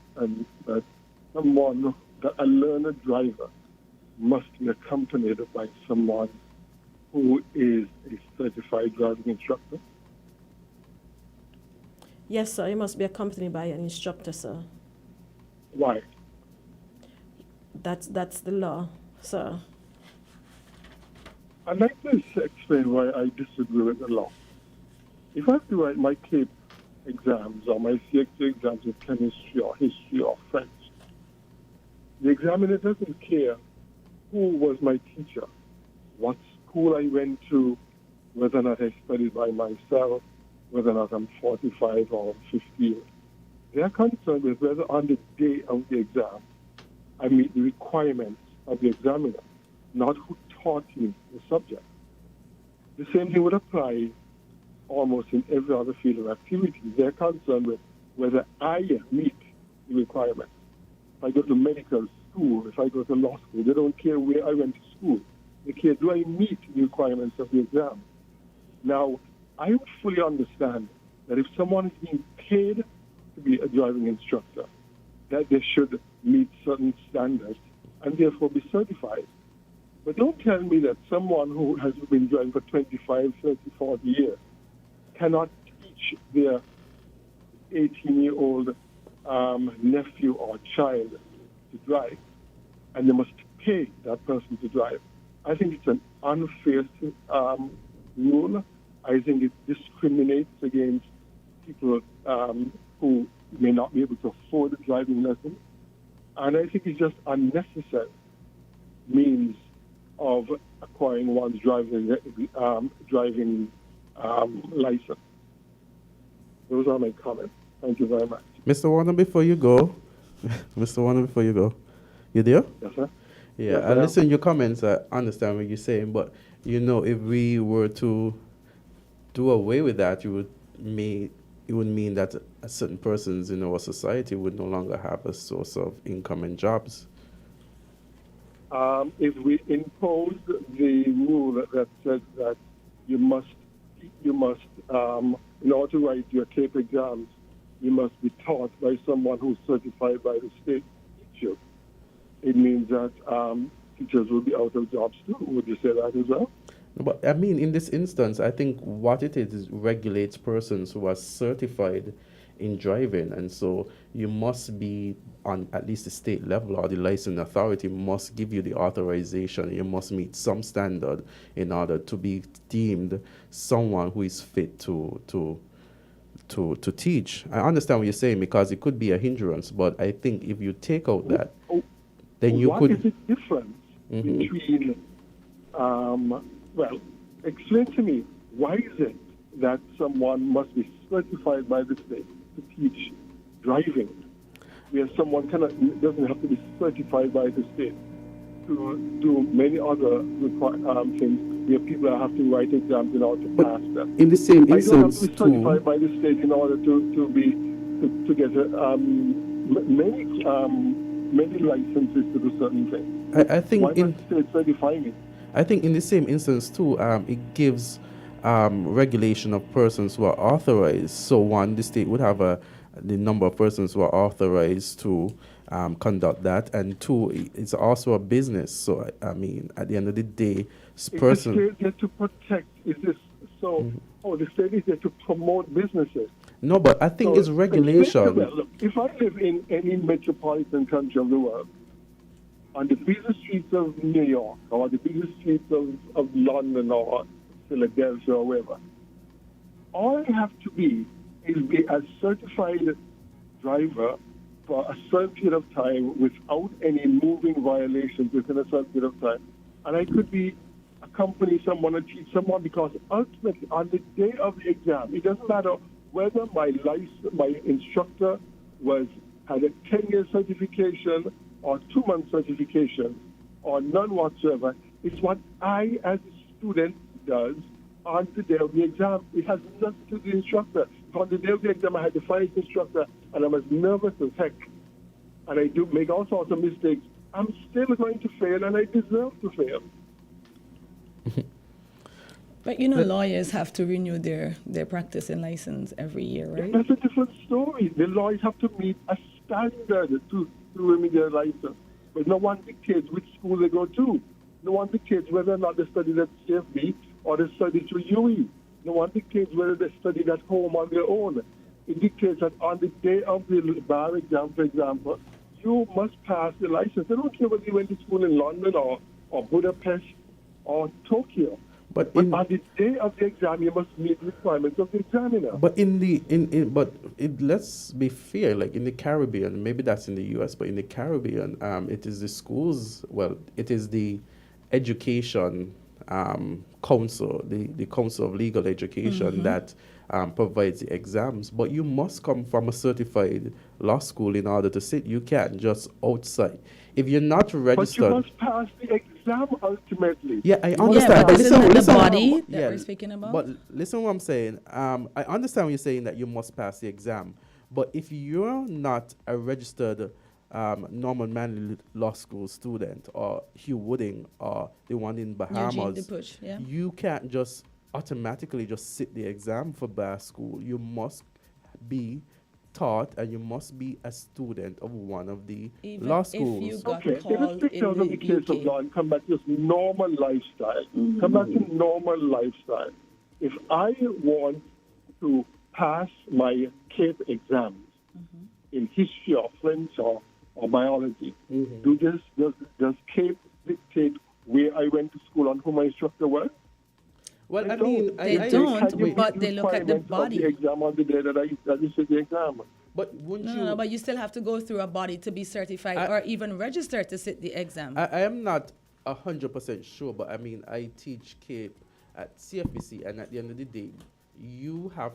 a learner driver must be accompanied by someone who is a certified driving instructor? Yes, sir. You must be accompanied by an instructor, sir. Why? That's the law, sir. I'd like to explain why I disagree with the law. If I have to write my CAPE exams or my CXA exams in chemistry or history or French, the examiner doesn't care who was my teacher, what school I went to, whether or not I studied by myself, whether or not I'm 45 or 50. They are concerned with whether on the day of the exam I meet the requirements of the examiner, not who taught me the subject. The same thing would apply almost in every other field of activity. They're concerned with whether I meet the requirements. If I go to medical school, if I go to law school, they don't care where I went to school. They care, do I meet the requirements of the exam? Now, I would fully understand that if someone is being paid to be a driving instructor, that they should meet certain standards and therefore be certified. But don't tell me that someone who has been driving for 25, 30, 40 years cannot teach their 18-year-old nephew or child to drive, and they must pay that person to drive. I think it's an unfair rule. I think it discriminates against people who may not be able to afford a driving lesson. And I think it's just unnecessary means of acquiring one's driving license. Those are my comments. Thank you very much. Mr. Warner, before you go, you there? Yes, sir. Yeah, Yes, I listen to your comments. I understand what you're saying, but if we were to do away with that, it would mean that a certain persons in our society would no longer have a source of income and jobs. If we impose the rule that says that you must, in order to write your CAPE exams, you must be taught by someone who's certified by the state teacher, it means that teachers will be out of jobs too. Would you say that as well? But I mean, in this instance, I think what it is regulates persons who are certified in driving, and so you must be on at least the state level, or the licensing authority must give you the authorization. You must meet some standard in order to be deemed someone who is fit to teach. I understand what you're saying, because it could be a hindrance, but I think if you take out that, then you what could. What is the difference between, well, explain to me, why is it that someone must be certified by the state to teach driving, where someone doesn't have to be certified by the state to do many other things, where people have to write exams in order to pass them? In the same I don't have instance, to be certified by the state in order to get many licenses to do certain things. I think Why must the state certify me? I think in the same instance too, it gives regulation of persons who are authorized. So one, the state would have the number of persons who are authorized to conduct that, and two, it's also a business. So I mean, at the end of the day, person. Is the state there to protect? Is this so? Oh, the state is there to promote businesses. No, but I think it's regulation. Look, if I live in any metropolitan country of the world, on the busy streets of New York or the busy streets of London or Philadelphia or wherever, all I have to be is be a certified driver for a certain period of time without any moving violations within a certain period of time. And I could be accompany someone and teach someone, because ultimately on the day of the exam, it doesn't matter whether my instructor had a 10-year certification or 2-month certification or none whatsoever. It's what I, as a student, does on the day of the exam. It has nothing to do with the instructor. On the day of the exam, I had to find the instructor, and I was nervous as heck. And I do make all sorts of mistakes. I'm still going to fail, and I deserve to fail. But you know, lawyers have to renew their practice and license every year, right? That's a different story. The lawyers have to meet a standard to renew their license. But no one dictates which school they go to. No one dictates whether or not they studied at CFB or they studied through UE. No one dictates whether they studied at home on their own. It dictates that on the day of the bar exam, for example, you must pass the license. I don't care whether you went to school in London or Budapest or Tokyo. But on the day of the exam, you must meet the requirements of the examiner. But let's be fair. Like in the Caribbean, maybe that's in the U.S., but in the Caribbean, it is the schools. Well, it is the education council, the Council of Legal Education that provides the exams. But you must come from a certified law school in order to sit. You can't just outside. If you're not registered, but you must pass the exam ultimately. Yeah, I understand. Yeah, but isn't listen, the body that we're speaking about? But listen what I'm saying. I understand what you're saying, that you must pass the exam. But if you're not a registered Norman Manley Law School student, or Hugh Wooding, or the one in Bahamas, you can't just automatically just sit the exam for bar school. You must be taught, and you must be a student of one of the law schools. If you got let's take out of the case of law and come back to just normal lifestyle. Come back to normal lifestyle. If I want to pass my CAPE exams in history or French or biology, does CAPE dictate where I went to school and who my instructor was? Well, they don't, but they look at the body. The exam on the day that I sit the exam. But wouldn't No, but you still have to go through a body to be certified or even registered to sit the exam. I am not 100% sure, but I teach CAPE at CFBC, and at the end of the day, you have,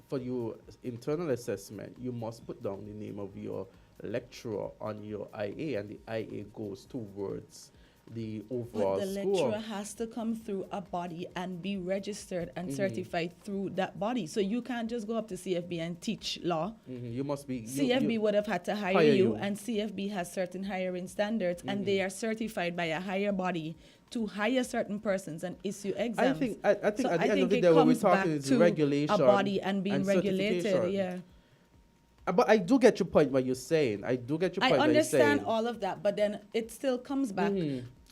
for your internal assessment, you must put down the name of your lecturer on your IA, and the IA goes towards the overall But the score. lecturer has to come through a body and be registered and certified through that body. So you can't just go up to CFB and teach law. You must be. CFB would have had to hire you, and CFB has certain hiring standards, and they are certified by a higher body to hire certain persons and issue exams. I think at the end of the it day, what we're comes back talking is to regulation, a body and being regulated. certification. Yeah. But I do get your point what you're saying. I do get your I point what you're saying. understand all of that, but then it still comes back.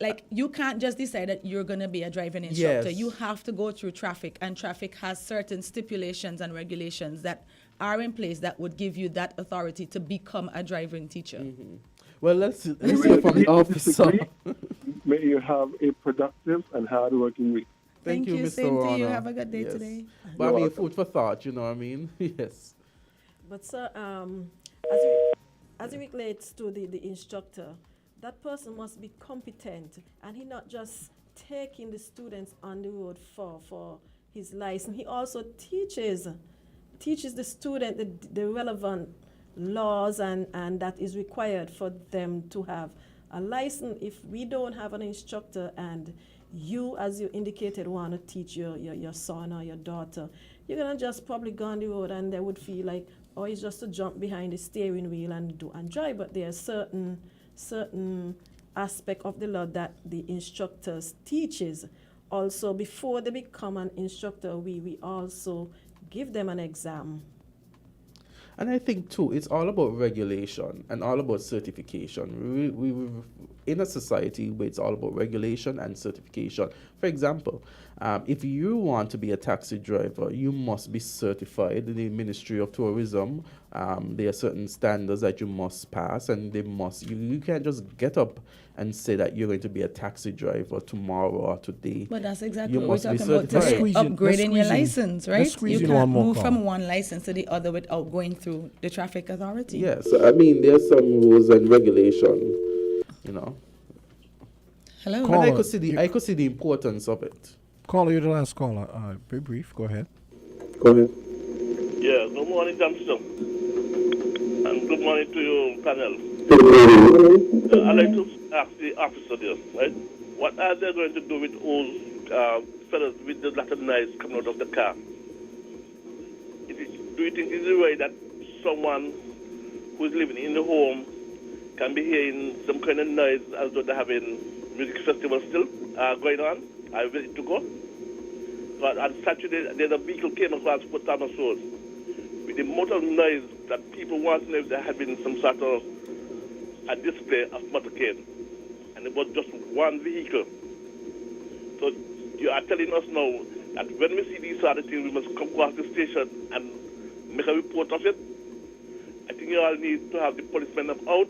Like, you can't just decide that you're going to be a driving instructor. Yes. You have to go through traffic, and traffic has certain stipulations and regulations that are in place that would give you that authority to become a driving teacher. Well, let's hear from the officer. May you have a productive and hard-working week. Thank you, Mr. Same to you. Warner. Have a good day Yes. today. But I You're mean, welcome. food for thought, you know what I mean? Yes. But sir, as it relates to the instructor, that person must be competent, and he not just taking the students on the road for his license. He also teaches the student the relevant laws and that is required for them to have a license. If we don't have an instructor, and you, as you indicated, want to teach your son or your daughter, you're going to just probably go on the road and they would feel like, oh, it's just to jump behind the steering wheel and drive. But there are certain aspect of the law that the instructors teaches. Also, before they become an instructor, we also give them an exam. And I think, too, it's all about regulation and all about certification. We in a society where it's all about regulation and certification. For example, if you want to be a taxi driver, you must be certified in the Ministry of Tourism. There are certain standards that you must pass, and you can't just get up and say that you're going to be a taxi driver tomorrow or today. But that's exactly You what we're must be talking about certified. today. Let's Upgrading your squeeze in- license, let's right? squeeze You in one can't more move call. from one license to the other without going through the traffic authority. Yes, I mean, there's some rules and regulation, you know. Hello. Call- And Caller, I could see the importance of it. Caller, you're the last caller. Very brief. Go ahead. Go ahead. Yeah, good morning, Gumbs. And good morning to your panel. I'd like to ask the officer there, right? What are they going to do with all fellas with the lot of knives coming out of the car? Do you think it's the way that someone who's living in the home can be hearing some kind of noise as though they're having music festival still going on? Are you ready to go? But on Saturday, there's a vehicle came across Fort Thomas Road with the amount of noise that people want to know if there had been some sort of a display of motorcade. And it was just one vehicle. So you are telling us now that when we see these sort of things, we must come across the station and make a report of it. I think you all need to have the policemen out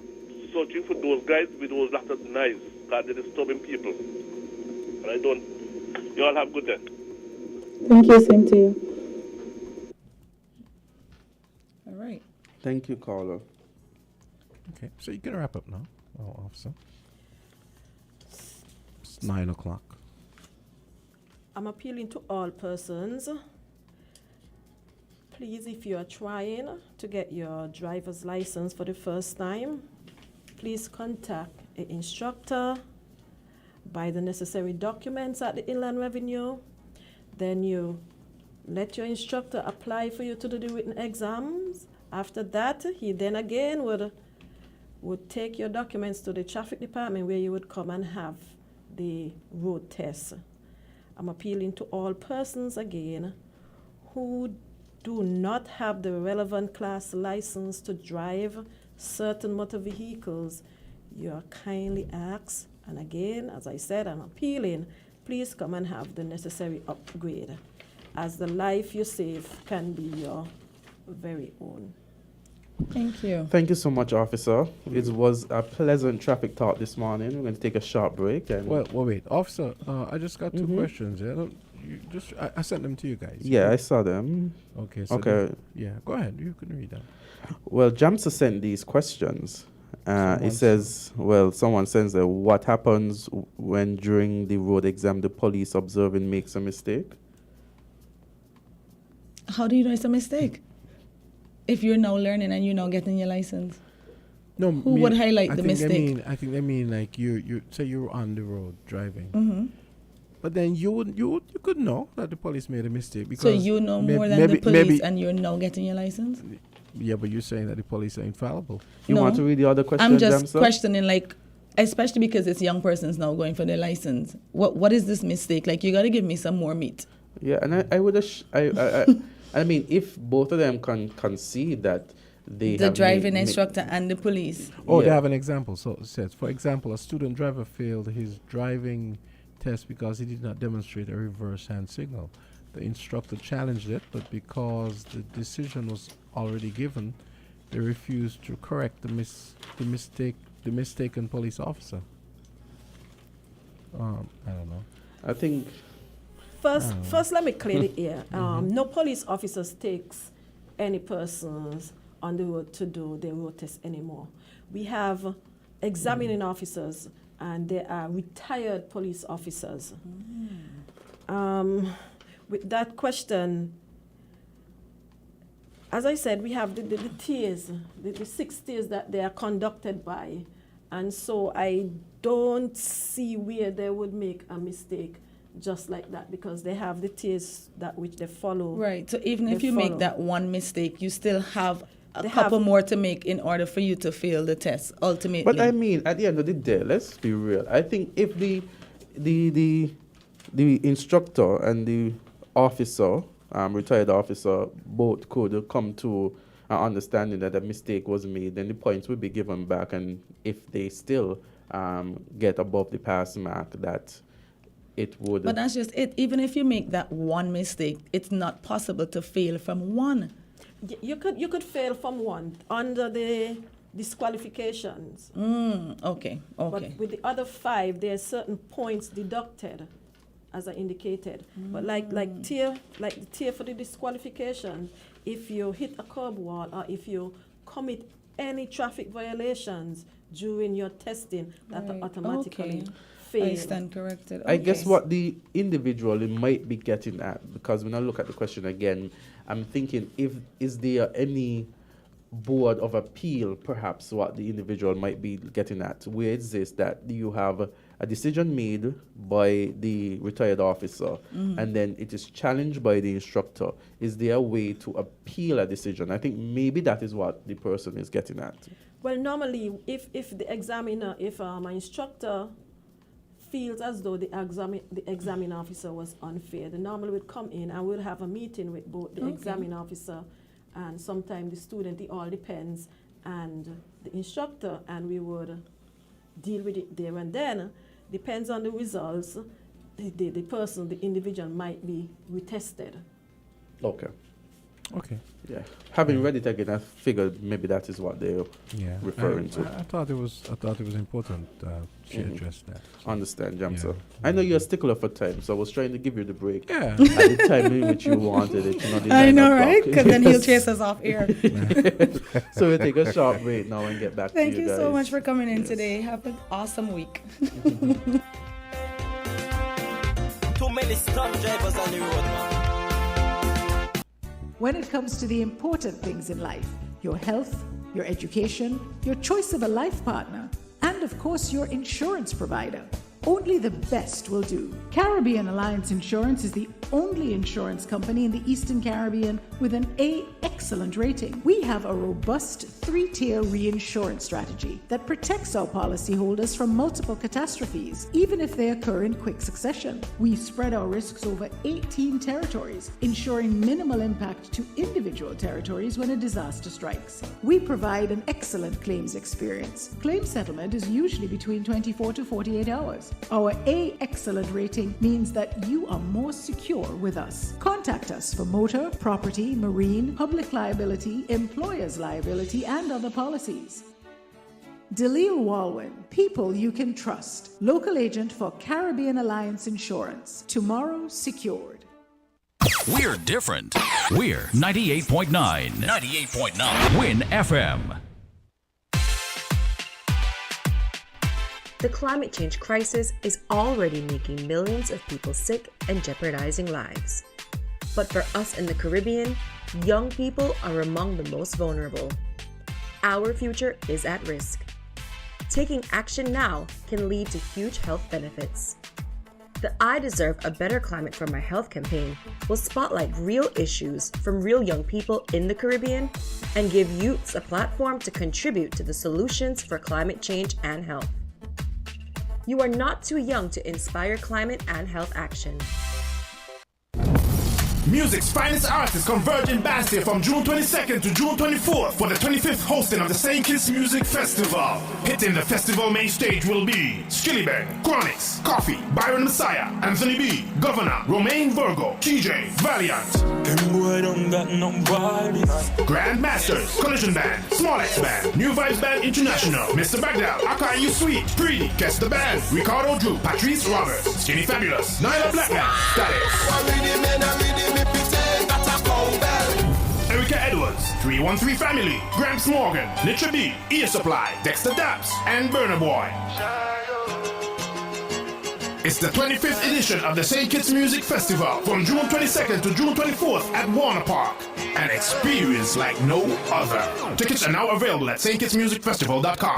searching for those guys with those lot of knives because they're disturbing people. But I don't. You all have a good day. Thank you, same to you. All right. Thank you, caller. Okay, so you can wrap up now, officer. It's 9 o'clock. I'm appealing to all persons. Please, if you are trying to get your driver's license for the first time, please contact an instructor, buy the necessary documents at the Inland Revenue. Then you let your instructor apply for you to do the written exams. After that, he then again would take your documents to the traffic department where you would come and have the road test. I'm appealing to all persons again who do not have the relevant class license to drive certain motor vehicles. You are kindly asked, and again, as I said, I'm appealing, please come and have the necessary upgrade, as the life you save can be your very own. Thank you. Thank you so much, officer. It was a pleasant traffic talk this morning. We're going to take a short break. And Well, wait, officer. I just got two questions. Yeah, I sent them to you guys. yeah, I saw them. Okay. So Okay. yeah, go ahead. You can read that. Well, Jamsa sent these questions. It Someone says, well, someone says that what happens when during the road exam the police observing makes a mistake? How do you know it's a mistake? If you're now learning and you're now getting your license. No, Who would highlight the mistake? I think they mean like you say you're on the road driving, Mm-hmm. but then you could know that the police made a mistake because So you know more than the police and you're now getting your license? Yeah, but you're saying that the police are infallible. You No. want to read the other question, I'm just Jamsa? questioning, like, especially because it's young persons now going for their license. What is this mistake? Like, you got to give me some more meat. Yeah, and I would I mean, if both of them can concede that they The have driving instructor and the police. Oh, they Yeah. have an example. So it says, for example, a student driver failed his driving test because he did not demonstrate a reverse hand signal. The instructor challenged it, but because the decision was already given, they refused to correct the mistaken police officer. I don't know. I think First, let me clear the air. No police officers takes any persons on the road to do their road test anymore. We have examining officers, and they are retired police officers. With that question, as I said, we have the tiers, the 6 tiers that they are conducted by. And so I don't see where they would make a mistake just like that, because they have the tiers that which they follow. Right. So even if you follow. make that one mistake, you still have a They couple have- more to make in order for you to fail the test, ultimately. But I mean, at the end of the day, let's be real. I think if the instructor and the officer, retired officer, both could come to an understanding that a mistake was made, then the points would be given back. And if they still get above the pass mark, that it would. But that's just it. Even if you make that one mistake, it's not possible to fail from one. You could fail from one under the disqualifications. Okay. But with the other 5, there are certain points deducted, as I indicated. But like the tier for the disqualification, if you hit a curb wall or if you commit any traffic violations during your testing, that Right. automatically Okay. fail. I stand corrected. I guess Okay. what the individual might be getting at, because when I look at the question again, I'm thinking, is there any board of appeal, perhaps what the individual might be getting at, where it's this, that you have a decision made by the retired officer, and then it is challenged by the instructor. Is there a way to appeal a decision? I think maybe that is what the person is getting at. Well, normally, if the examiner, if an instructor feels as though the examining officer was unfair, they normally would come in and we'll have a meeting with both the examining officer and sometimes the student. It all depends, and the instructor, and we would deal with it there and then. Depends on the results. The person, the individual might be retested. Okay. Okay. Yeah. Having read it again, I figured maybe that is what they're referring to. I thought it was important she addressed that. Understand, Jamsa. Yeah. I know you're a stickler for time, so I was trying to give you the break. Yeah. At the time in which you wanted it, not the I 9 know, o'clock. right? Because then he'll chase us off air. So we'll take a short break now and get back Thank to you you guys. so much for coming in today. Have an awesome week. Too many stunt drivers on the road, man. When it comes to the important things in life, your health, your education, your choice of a life partner, and of course your insurance provider, only the best will do. Caribbean Alliance Insurance is the only insurance company in the Eastern Caribbean with an A excellent rating. We have a robust 3-tier reinsurance strategy that protects our policyholders from multiple catastrophes, even if they occur in quick succession. We spread our risks over 18 territories, ensuring minimal impact to individual territories when a disaster strikes. We provide an excellent claims experience. Claim settlement is usually between 24 to 48 hours. Our A excellent rating means that you are more secure with us. Contact us for motor, property, marine, public liability, employer's liability, and other policies. Dalil Walwyn, people you can trust. Local agent for Caribbean Alliance Insurance. Tomorrow secured. We're different. We're 98.9. 98.9. Win FM. The climate change crisis is already making millions of people sick and jeopardizing lives. But for us in the Caribbean, young people are among the most vulnerable. Our future is at risk. Taking action now can lead to huge health benefits. The I Deserve a Better Climate for My Health campaign will spotlight real issues from real young people in the Caribbean and give youths a platform to contribute to the solutions for climate change and health. You are not too young to inspire climate and health action. Music's finest artists converge in Bastille from June 22nd to June 24th for the 25th hosting of the St. Kitts Music Festival. Hitting the festival main stage will be Skillibeng, Chronix, Coffee, Byron Messiah, Anthony B, Governor, Romaine Virgo, TJ, Valiant. Them boy don't got nobody. Grandmasters, Collision Band, Small X Band, New Vibes Band International, Mr. Bagdal, Akai You Sweet, Preedy, Guess the Band, Ricardo Drew, Patrice Roberts, Skinny Fabulous, Nyla Blackman, Status. Erica Edwards, 313 Family, Gramps Morgan, Nitra B, Ear Supply, Dexter Daps, and Burner Boy. It's the 25th edition of the St. Kitts Music Festival from June 22nd to June 24th at Warner Park. An experience like no other. Tickets are now available at stkittsmusicfestival.com.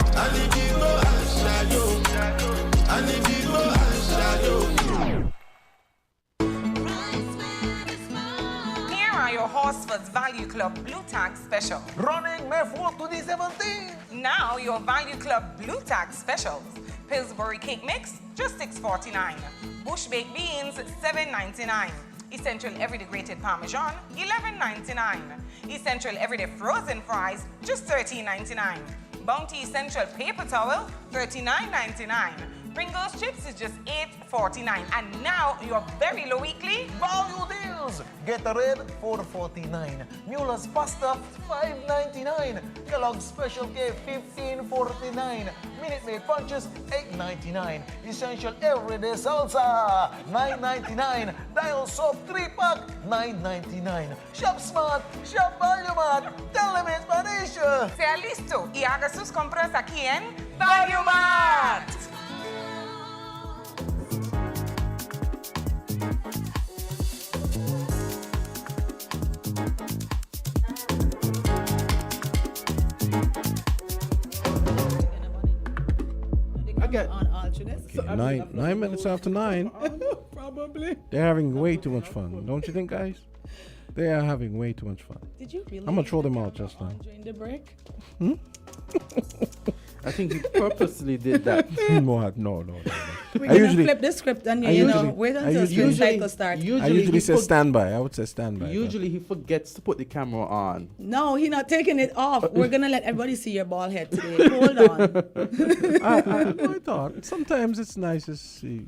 Here are your Horsford's Value Club Blue Tag Special. Running May 4th to the 17th. Now your Value Club Blue Tag Specials. Pillsbury Cake Mix, just $6.49. Bush Baked Beans, $7.99. Essential Everyday Grated Parmesan, $11.99. Essential Everyday Frozen Fries, just $13.99. Bounty Essential Paper Towel, $39.99. Pringles Chips is just $8.49. And now your very low weekly value deals. Gatorade $4.49. Mueller's Pasta $5.99. Kellogg's Special K $15.49. Minute Maid Punches $8.99. Essential Everyday Salsa $9.99. Dial Soap 3-pack $9.99. Shop Smart, Shop Value Mart. Tell them in Spanish. Sea listo y haga sus compras aquí en Value Mart. On alternates. Okay, 9 minutes after 9. Probably. They're having way too much fun, don't you think, guys? They are having way too much fun. Did you really? I'm gonna throw them out just now. During the break? I think he purposely did that. No. We're gonna flip the script and wait until the cycle starts. I usually say standby. I would say standby. Usually he forgets to put the camera on. No, he's not taking it off. We're gonna let everybody see your bald head today. Hold on. I thought sometimes it's nice to see,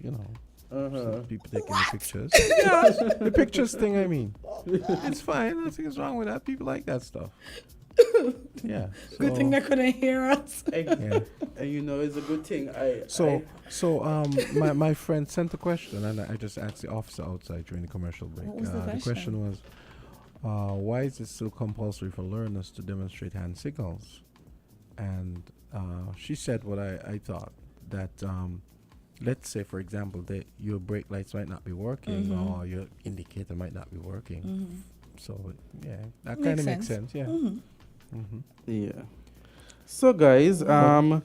some people taking the pictures. Yeah, the pictures thing. I mean, it's fine. Nothing's wrong with that. People like that stuff. Yeah. Good thing they couldn't hear us. Yeah. And it's a good thing. My friend sent a question, and I just asked the officer outside during the commercial break. What was the question? The question was, why is it still compulsory for learners to demonstrate hand signals? And she said what I thought, that let's say, for example, that your brake lights might not be working, or your indicator might not be working. So, yeah, that kind of makes sense, yeah. Yeah. So, guys, Oh,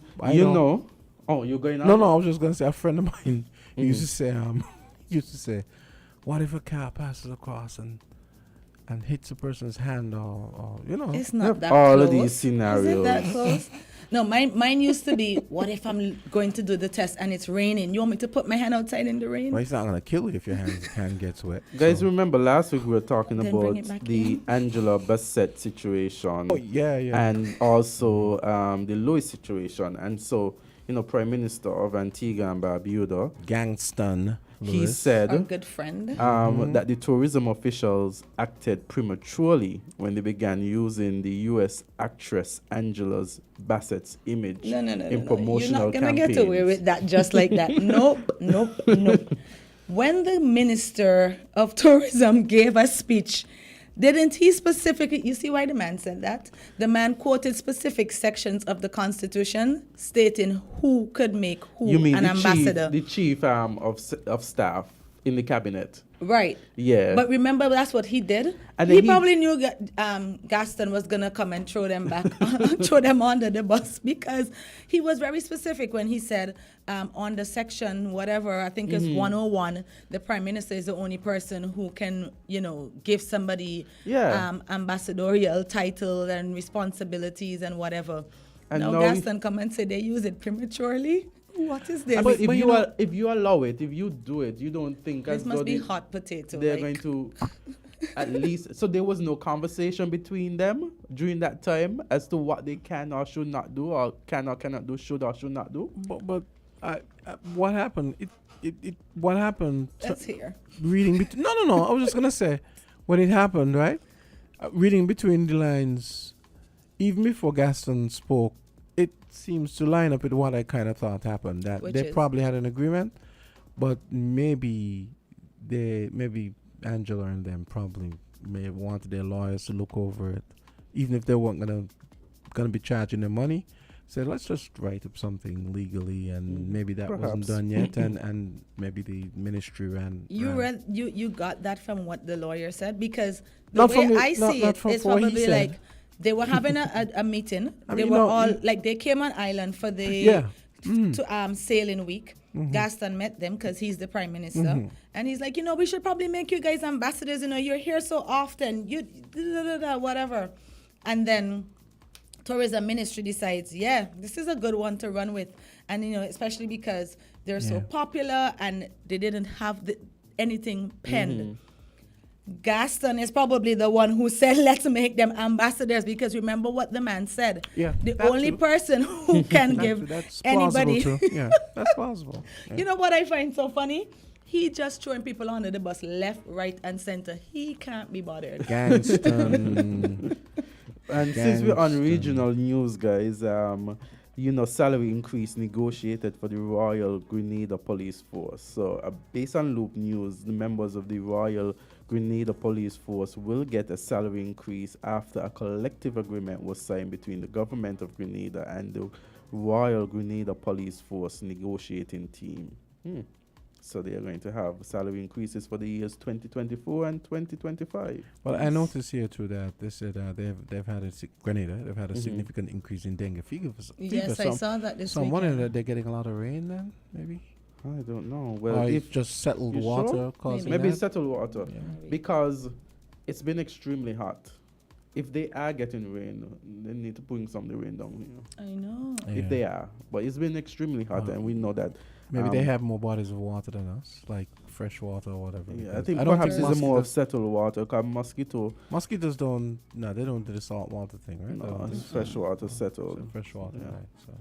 you're going out? No, I was just going to say, a friend of mine used to say, what if a car passes across and hits a person's hand or It's not that all close. of these scenarios. Is it that close? No, mine used to be, what if I'm going to do the test and it's raining? You want me to put my hand outside in the rain? Well, it's not going to kill you if your hand gets wet. Guys, remember last week we were talking Then about bring it back the in. Angela Bassett situation. Oh, yeah. And also the Louis situation. And so, Prime Minister of Antigua and Barbuda, Gangston Lewis, he said Our good friend. that the tourism officials acted prematurely when they began using the U.S. actress Angela Bassett's image in promotional campaigns. You're not going to get away with that just like that. Nope. When the Minister of Tourism gave a speech, didn't he specifically, you see why the man said that? The man quoted specific sections of the Constitution stating who could make who you mean an ambassador. The chief of staff in the cabinet. Right. Yeah. But remember, that's what he did. And He probably knew Gaston was going to come and throw them back, throw them under the bus, because he was very specific when he said on the section, whatever, I think it's 101, the Prime Minister is the only person who can, give somebody ambassadorial title and responsibilities and whatever. And now Gaston come and say they use it prematurely. What is this? But if you allow it, if you do it, you don't think this must be hot potato. They're going to At least, so there was no conversation between them during that time as to what they can or should not do, or can or cannot do, should or should not do. But what happened? What happened? Let's hear. Reading between. No. I was just gonna say, when it happened, right? Reading between the lines, even before Gaston spoke, it seems to line up with what I kind of thought happened. That Which they is? probably had an agreement, but maybe Angela and them probably may have wanted their lawyers to look over it, even if they weren't gonna be charging them money. Said, let's just write up something legally, and maybe that wasn't Perhaps. done yet, and maybe the ministry ran. You got that from what the lawyer said, because the Not way from the- I not- see not it from is what he probably said. like they were having a meeting. I They mean, were no, all you- like they came on island for the Yeah. sailing week. Mhm. Gaston met them because he's the prime minister, Mhm. and he's like, we should probably make you guys ambassadors. You're here so often. You whatever, and then tourism ministry decides, this is a good one to run with, and especially because they're so Yeah. popular and they didn't have anything penned. Mhm. Gaston is probably the one who said, let's make them ambassadors, because remember what the man said. Yeah, The that's only true. person who can give that's anybody. plausible too. Yeah, that's plausible. Yeah. You know what I find so funny? He just throwing people under the bus left, right, and center. He can't be bothered. Gangston. And since we're on Gangston. regional news, guys, salary increase negotiated for the Royal Grenada Police Force. So, based on Loop News, the members of the Royal Grenada Police Force will get a salary increase after a collective agreement was signed between the government of Grenada and the Royal Grenada Police Force negotiating team. So they are going to have salary increases for the years 2024 and 2025. Well, I noticed here too that they said they've had Grenada. They've had a Mhm. significant increase in dengue fever. Yes, I saw that this So I'm wondering weekend. that they're getting a lot of rain then, maybe. I don't know. Well, Or if it's just settled you water sure? causing Maybe that? settled water, because it's been extremely hot. If they are getting rain, they need to bring some of the rain down here. I know. If Yeah. they are, but it's been extremely hot, and we know that. Maybe they have more bodies of water than us, like fresh water or whatever. Yeah, I because think don't perhaps it's more of mosquitoes- settled water. Cause mosquitoes don't. No, they don't do the salt water thing, right? No, it's fresh water settled. Fresh water, Yeah. right?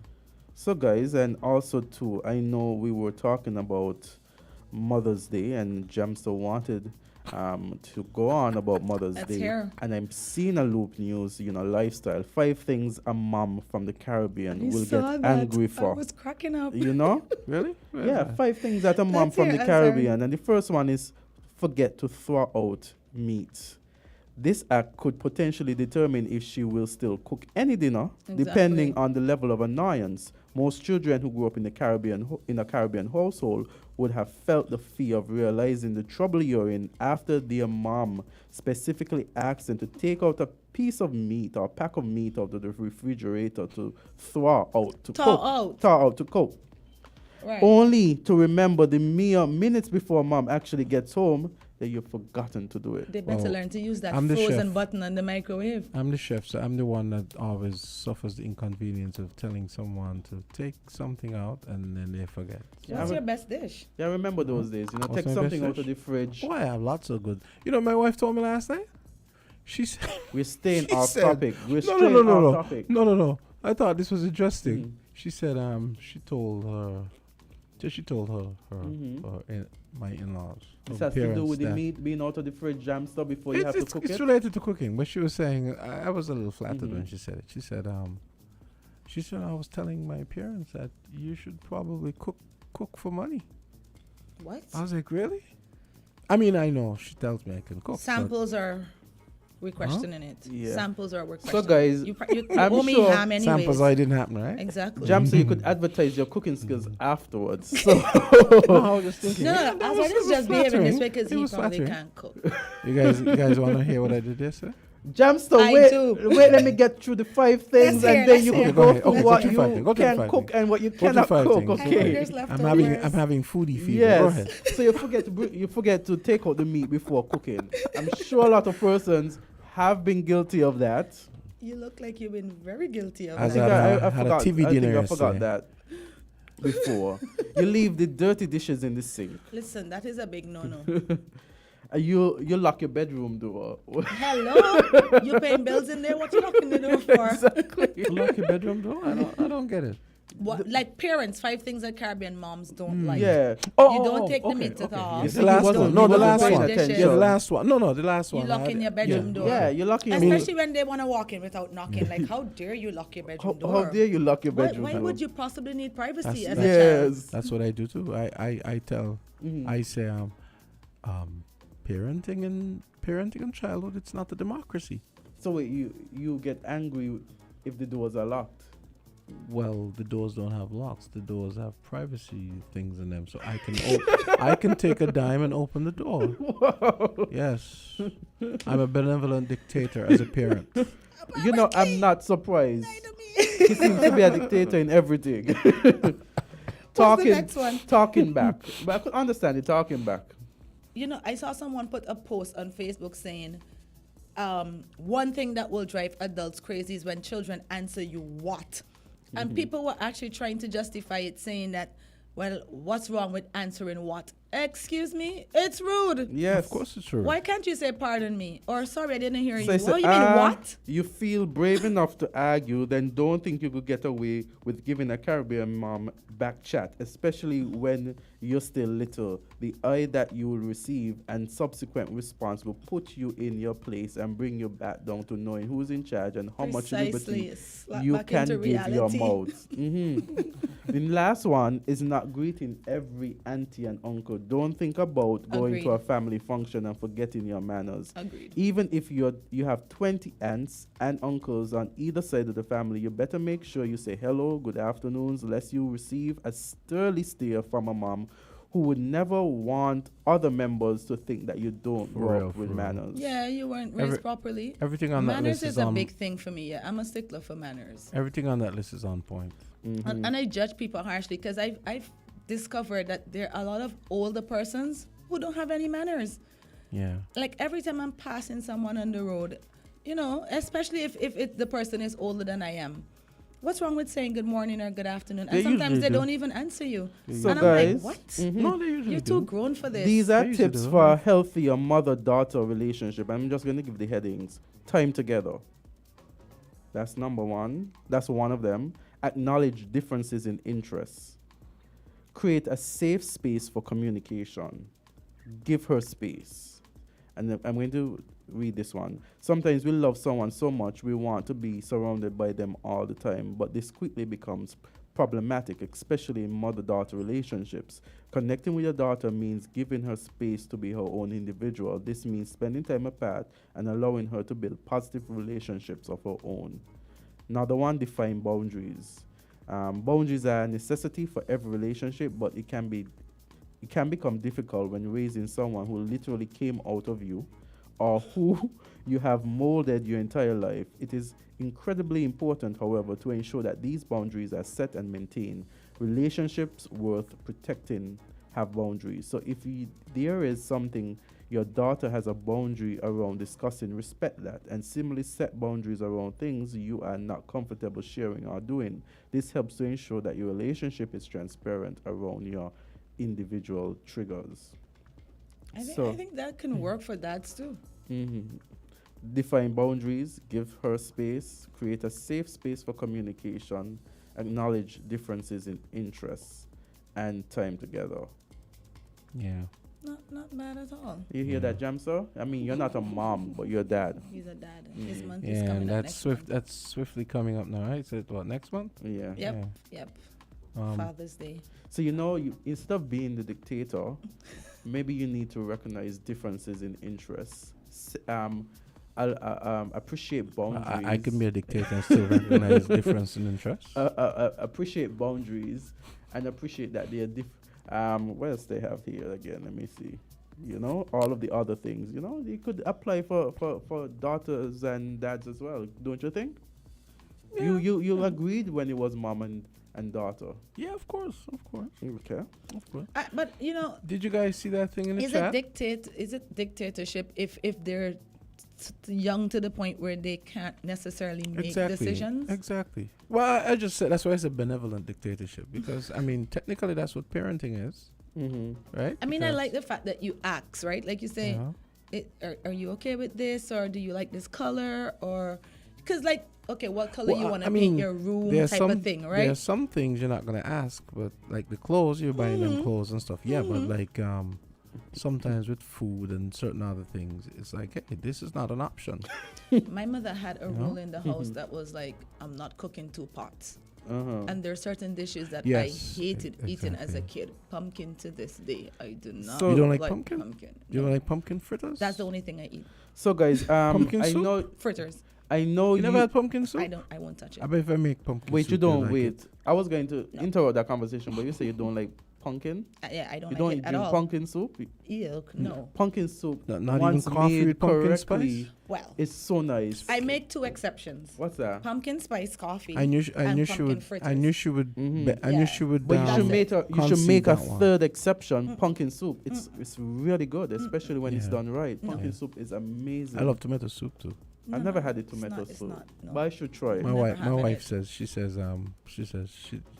So guys, and also too, I know we were talking about Mother's Day, and Jamster wanted to go on about Mother's Let's Day, hear. and I'm seeing a Loop News, lifestyle. 5 things a mom from the Caribbean I will saw get that. angry I for. was cracking up. Really? Yeah, 5 things that a mom Let's from hear the Azard. Caribbean, and the first one is forget to throw out meat. This act could potentially determine if she will still cook any dinner, depending Exactly. on the level of annoyance. Most children who grew up in the in a Caribbean household would have felt the fear of realizing the trouble you're in after their mom specifically asked them to take out a piece of meat or a pack of meat out of the refrigerator to throw out to cook. Thaw out to cook. Right. Only to remember the mere minutes before mom actually gets home that you've forgotten to do it. They better learn to use that I'm the frozen chef. button on the microwave. I'm the chef, so I'm the one that always suffers the inconvenience of telling someone to take something out and then they forget. What's your best dish? Yeah, I remember those days. What's Take my something best out of the dish? fridge. Oh, I have lots of good. My wife told me last night. She said We're staying she off said- topic. We're no, straight no, no, off no, topic. no. I thought this was interesting. She said she told her my in-laws. This her has to do parents with the that- meat being out of the fridge jam stuff before you have to cook it's it. related to cooking, but she was saying I was a little flattered when she said it. She said I was telling my parents that you should probably cook for money. What? I was like, really? I mean, I know she tells me I can cook. but- Samples are, we're questioning it. Yeah. Samples are, we're So, questioning guys, you I'm owe me sure ham anyways. Samples already didn't happen, right? Exactly. Jam, so you could advertise your cooking skills afterwards. So No, I was just thinking. No, yeah, no, that Azard was- is it was just behaving this flattering. way because It he was probably flattering. can't cook. You guys want to hear what I did yesterday? Jamster, I wait, do. wait, let me get through the 5 things, Let's hear, and then let's you hear. can Go go ahead. through Okay, what go to you 5 things. Go to can 5 cook things. and what you Go to cannot 5 cook. things. Okay. I'm having foodie fever. Go ahead. Yes. So you forget to take out the meat before cooking. I'm sure a lot of persons have been guilty of that. You look like you've been very guilty of As that. I had a TV dinner I forgot yesterday. that before. You leave the dirty dishes in the sink. Listen, that is a big no-no. You lock your bedroom door. Hello? You paying bills in there? What you locking the door for? Exactly. Lock your bedroom door? I don't get it. What, like parents, 5 things that Caribbean moms don't like. Yeah. You don't take the mitts off. Yes, the last one. No, the last one. Dishes. Yeah, the last one. No, the last one. You lock in your bedroom door. Yeah, you lock in. Especially when they want to walk in without knocking. Like, how dare you lock your bedroom door? How dare you lock your bedroom door? Why would you possibly need privacy as a yes. child? That's what I do too. I tell, I say, parenting and childhood, it's not a democracy. So wait, you get angry if the doors are locked? Well, the doors don't have locks. The doors have privacy things in them, so I can I can take a dime and open the door. Whoa. Yes, I'm a benevolent dictator as a parent. You know, I'm not surprised. He seems to be a dictator in everything. Talking back, but I could understand it. Talking back. You know, I saw someone put a post on Facebook saying, one thing that will drive adults crazy is when children answer you what. And people were actually trying to justify it, saying that, well, what's wrong with answering what? Excuse me? It's rude. Yes. Of course it's rude. Why can't you say pardon me? Or sorry, I didn't hear So you. say, What you mean what? You feel brave enough to argue, then don't think you could get away with giving a Caribbean mom back chat, especially when you're still little. The eye that you will receive and subsequent response will put you in your place and bring you back down to knowing who's in charge and how much liberty you can give your mouth. The last one is not greeting every auntie and uncle. Don't think about going to a family function and forgetting your manners. Agreed. Even if you have 20 aunts and uncles on either side of the family, you better make sure you say hello, good afternoons, lest you receive a sternly stare from a mom who would never want other members to think that you don't grow up with manners. Yeah, you weren't raised properly. Everything on that list is is a on big thing for me. Yeah, I'm a stickler for manners. Everything on that list is on point. And I judge people harshly because I've discovered that there are a lot of older persons who don't have any manners. Yeah. Like every time I'm passing someone on the road, you know, especially if the person is older than I am. What's wrong with saying good morning or good afternoon? And sometimes they don't even answer you. So and I'm guys, like, what? No, they usually You're too grown for this. These are tips for a healthier mother-daughter relationship. I'm just going to give the headings. Time together. That's number one. That's one of them. Acknowledge differences in interests. Create a safe space for communication. Give her space. And then I'm going to read this one. Sometimes we love someone so much we want to be surrounded by them all the time, but this quickly becomes problematic, especially in mother-daughter relationships. Connecting with your daughter means giving her space to be her own individual. This means spending time apart and allowing her to build positive relationships of her own. Another one, define boundaries. Boundaries are a necessity for every relationship, but it can become difficult when raising someone who literally came out of you or who you have molded your entire life. It is incredibly important, however, to ensure that these boundaries are set and maintained. Relationships worth protecting have boundaries. So if there is something your daughter has a boundary around discussing, respect that, and similarly set boundaries around things you are not comfortable sharing or doing. This helps to ensure that your relationship is transparent around your individual triggers. I think that can work for dads too. Define boundaries, give her space, create a safe space for communication, acknowledge differences in interests, and time together. Yeah. Not bad at all. You hear that, Jamso? I mean, you're not a mom, but you're a dad. He's a dad. His month is coming and up that's next month. that's swiftly coming up now, right? Is it what, next month? Yeah. Yep. Father's Day. So instead of being the dictator, maybe you need to recognize differences in interests. I'll appreciate boundaries. I can be a dictator and still recognize difference in interests. Appreciate boundaries and appreciate that they are different. What else they have here again? Let me see. All of the other things. They could apply for daughters and dads as well. Don't you think? Yeah. You agreed when it was mom and daughter. Yeah, of course. Okay. Of course. But did you guys see that thing in the chat? Is it dictatorship if they're young to the point where they can't necessarily make decisions? Exactly. Well, I just said that's why it's a benevolent dictatorship, because I mean technically that's what parenting is. right? I mean, I Because- like the fact that you ask, right? Like you say, are you okay with this, or do you like this color, or because like, okay, what color you want to paint your room type of thing, right? There's some things you're not gonna ask, but like the clothes, you're buying them clothes and stuff. Yeah, but like sometimes with food and certain other things, it's like, hey, this is not an option. My mother had a rule in the house that was like, I'm not cooking 2 pots. And there are certain dishes that I hated eating as a kid. Pumpkin to this day, I do not. So you don't like pumpkin? You don't like pumpkin fritters? That's the only thing I eat. So guys, pumpkin I soup? know Fritters. I know you never had pumpkin soup. I won't touch it. I bet if I make pumpkin Wait, soup, you don't like wait. it. I was going to interrupt that conversation, but you say you don't like pumpkin. Yeah, I don't You like don't it at drink all. pumpkin soup. Ew, no. Pumpkin soup. Not even once coffee made with pumpkin correctly, spice? Well, it's so nice. I make 2 exceptions. What's that? Pumpkin spice coffee. I knew she pumpkin would. fritters. I knew she would. I knew she would. But you should make a concede that one. third exception. Pumpkin soup. It's really good, especially when it's done right. No. Pumpkin soup is amazing. I love tomato soup too. I've never had the tomato it's soup, not, no. but I should try it. My wife having says she says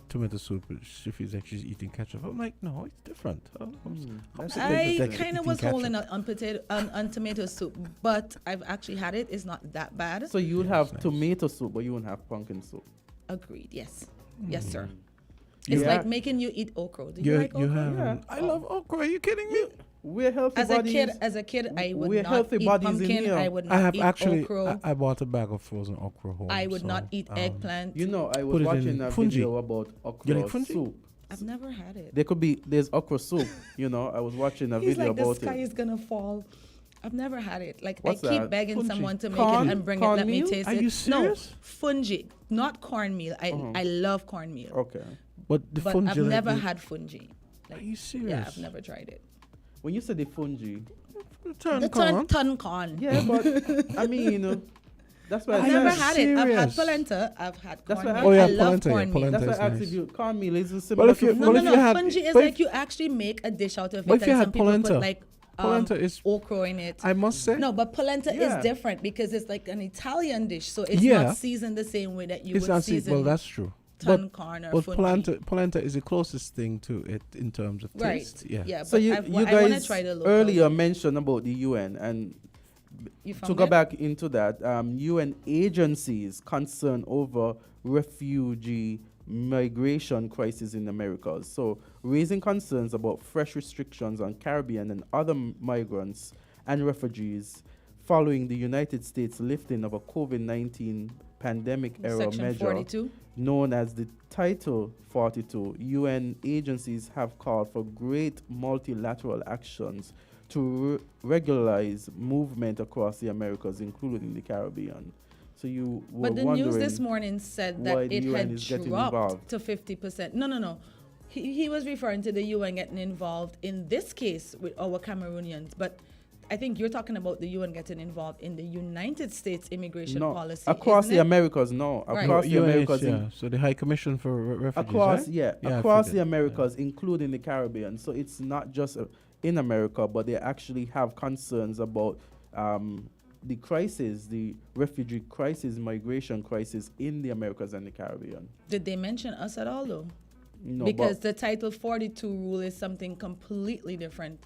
tomato soup. She feels like she's eating ketchup. I'm like, no, it's different. I kind of was holding out on tomato soup, but I've actually had it. It's not that bad. So you would have tomato soup, but you wouldn't have pumpkin soup. Agreed. Yes. Yes, sir. You It's ha- like making you eat okra. Do you like okra? haven't. I love okra. Are you kidding me? We're healthy bodies. As a kid, I would We're not healthy eat bodies in pumpkin. here. I would not I have eat actually. okra. I bought a bag of frozen okra home. I would so, not eat eggplant. You know, I Put was it watching in a fungi. video about okra You like fungi? soup. I've never had it. There's okra soup. You know, I was watching a He's video like, the about sky it. is gonna fall. I've never had it. Like, What's I keep that? begging Fungi. someone to make Corn- it and bring it. Let me cornmeal? taste Are it. you serious? No, fungi, not cornmeal. I love cornmeal. Okay. But the But fungi. I've like never the- had fungi. Are you serious? Yeah, I've never tried it. When you said the fungi, The ton corn. yeah, but I mean, that's why I've I never said- had it. I've had serious? polenta. I've had That's cornmeal. why Oh, yeah, I love polenta, yeah, cornmeal. polenta. That's why That's I asked nice. if you cornmeal is similar if you- to No, But no, if you no. had- Fungi is but like if- you actually make a dish out of But it, if you and had some people polenta, put like polenta is. okra in it. I must say. No, but polenta Yeah. is different because it's like an Italian dish, so it's Yeah. not seasoned the same way that you It's would not season. well, that's true. ton corn or But fungi. polenta is the closest thing to it in terms of Right. taste. Yeah. Yeah. So but you I want to guys try the local. earlier mentioned about the UN, and You to from go there? back into that, UN agencies concerned over refugee migration crisis in the Americas. So raising concerns about fresh restrictions on Caribbean and other migrants and refugees following the United States lifting of a COVID-19 pandemic era Section measure 42. known as the Title 42. UN agencies have called for great multilateral actions to regularize movement across the Americas, including the Caribbean. So you were But the wondering news this morning said that why the it UN had is getting dropped involved. to 50%. No. He was referring to the UN getting involved in this case with our Cameroonians, but I think you're talking about the UN getting involved in the United States immigration No, policy. across isn't the it? Americas, no. Right. Across the Americas, yeah. So the High Commission for Refugees. across right? yeah, I across the figured. Americas, including the Caribbean. So it's not just in America, but they actually have concerns about the crisis, the refugee crisis, migration crisis in the Americas and the Caribbean. Did they mention us at all, though? No, Because but the Title 42 rule is something completely different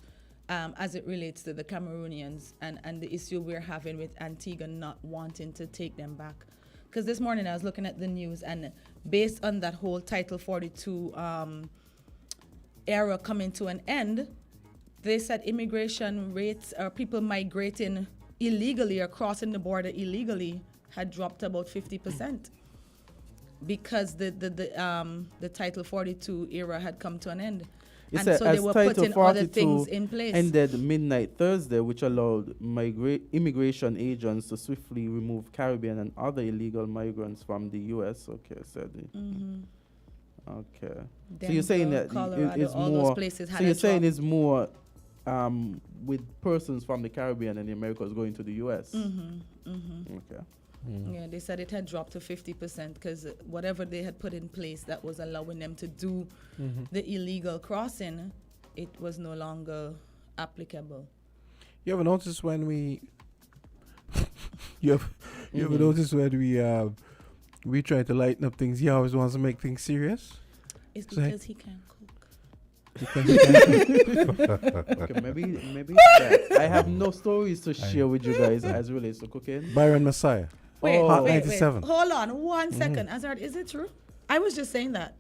as it relates to the Cameroonians and the issue we're having with Antigua not wanting to take them back. Because this morning I was looking at the news, and based on that whole Title 42 era coming to an end, they said immigration rates or people migrating illegally or crossing the border illegally had dropped about 50%. Because the Title 42 era had come to an end. it And said so they as were Title putting other 42 things in place. ended midnight Thursday, which allowed immigration agents to swiftly remove Caribbean and other illegal migrants from the U.S. Okay, said it. Okay. So you're saying Denver, that Colorado, it's all those more. places So had you're a saying drop. it's more with persons from the Caribbean and the Americas going to the U.S. Okay. Yeah, they said it had dropped to 50% because whatever they had put in place that was allowing them to do the illegal crossing, it was no longer applicable. You ever notice when we you ever notice when we try to lighten up things, he always wants to make things serious? It's like- because he can't cook. Okay, maybe that. I have no stories to share with you guys as relates to cooking. Byron Messiah. Wait, Hot wait, 97. wait. Hold on 1 second. Azard, is it true? I was just saying that.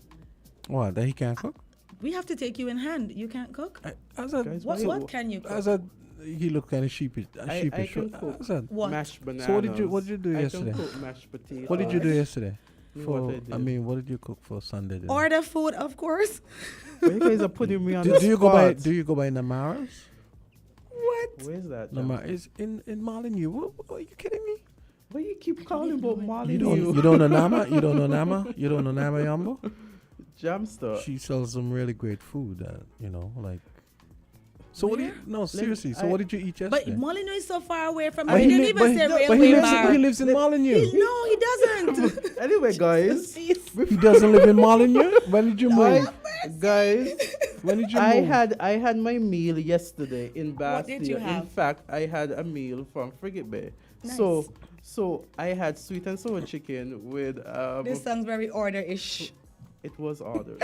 What? That he can't cook? We have to take you in hand. You can't cook? Azard, What can you cook? Azard, he looked kind of sheepish. I can cook Azard. What? mashed bananas. So what did you do yesterday? I can cook mashed potatoes. What did you do yesterday? What I did. What did you cook for Sunday dinner? Order food, of course. Well, you guys are putting me on do the you spot. do you go by Namaras? What? Where's that? Namara is in Molyneux. What, are you kidding me? Why you keep calling about Molly? You don't know Nama? You don't know Nama? You don't know Nama Yambo? Jamster. She sells some really great food. Like. So what? Seriously. So what did you eat yesterday? But Molyneux is so far away from But me. He didn't even say railway bar. he lives in Molyneux. No, he doesn't. Anyway, guys. He doesn't live in Molyneux? When did you move? Guys, when did you move? I had my meal yesterday in Bastille. What did you have? In fact, I had a meal from Frigate Bay. Nice. So I had sweet and sour chicken with This sounds very order-ish. It was ordered.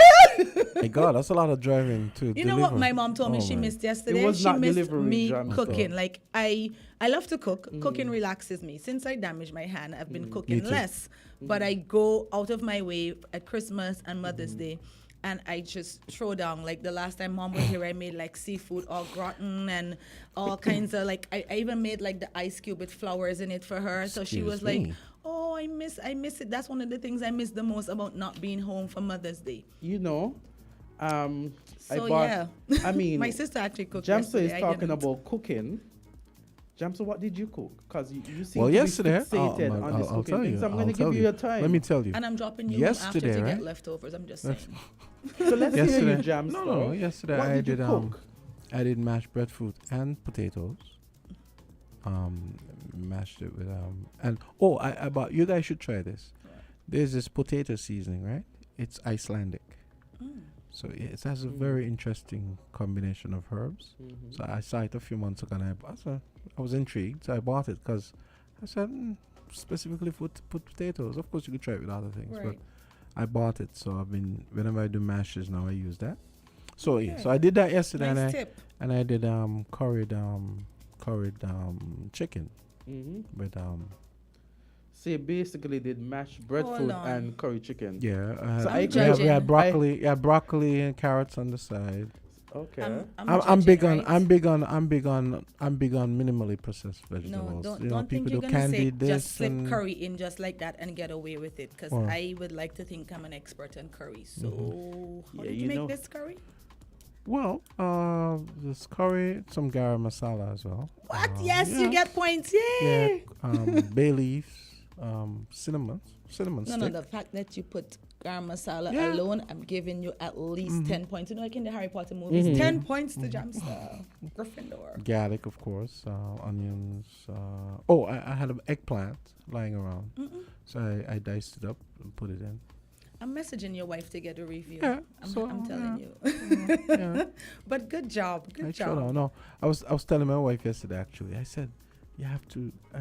My God, that's a lot of driving to You know what my mom told me she missed yesterday? It was she not missed delivery, me John. cooking. Like I love to cook. Cooking relaxes me. Since I damaged my hand, I've been cooking less. But I go out of my way at Christmas and Mother's Day, and I just throw down. Like the last time Mom was here, I made like seafood au gratin and all kinds of like. I even made like the ice cube with flowers in it for her. So she was like, "Oh, I miss it." That's one of the things I miss the most about not being home for Mother's Day. You know, I mean, my sister actually cooked. Jamster is yesterday. talking about cooking. Jamster, what did you cook? Because you seem to yesterday, be fixated on this I'll cooking tell thing. you. So I'm going to I'll give tell you your time. Let me tell you. And I'm dropping you yesterday, after to right? get leftovers. I'm just saying. So let's hear you, Jamster. No. Yesterday what I did you cook? I did mashed breadfruit and potatoes. Mashed it with I bought. You guys should try this. There's this potato seasoning, right? It's Icelandic. So it has a very interesting combination of herbs. So I saw it a few months ago, and I was intrigued. So I bought it because I said specifically for potatoes. Of course, you could try it with other things, but I bought it. So whenever I do mashes now, I use that. So so I did that yesterday, Nice tip. and I did curried chicken with So you basically did mashed breadfruit and curry chicken. Yeah, So we had broccoli and carrots on the side. Okay. I'm big on minimally processed vegetables. No, you know, don't think people you're do gonna say candy this just slip and curry in just like that and get away with it. Because I would like to think I'm an expert in curry. So how did you make this curry? Well, this curry, some garam masala as well. What? Yes, you get points. Yay! Yeah, bay leaves, cinnamon stick. No, the fact that you put garam masala alone, I'm giving you at least 10 points. You know, like in the Harry Potter movies, 10 points to Jamster. Gryffindor. Garlic, of course, onions. I had an eggplant lying around. So I diced it up and put it in. I'm messaging your wife to get a review. Yeah, I'm telling you. But good job. Good job. No, I was telling my wife yesterday, actually. I said, I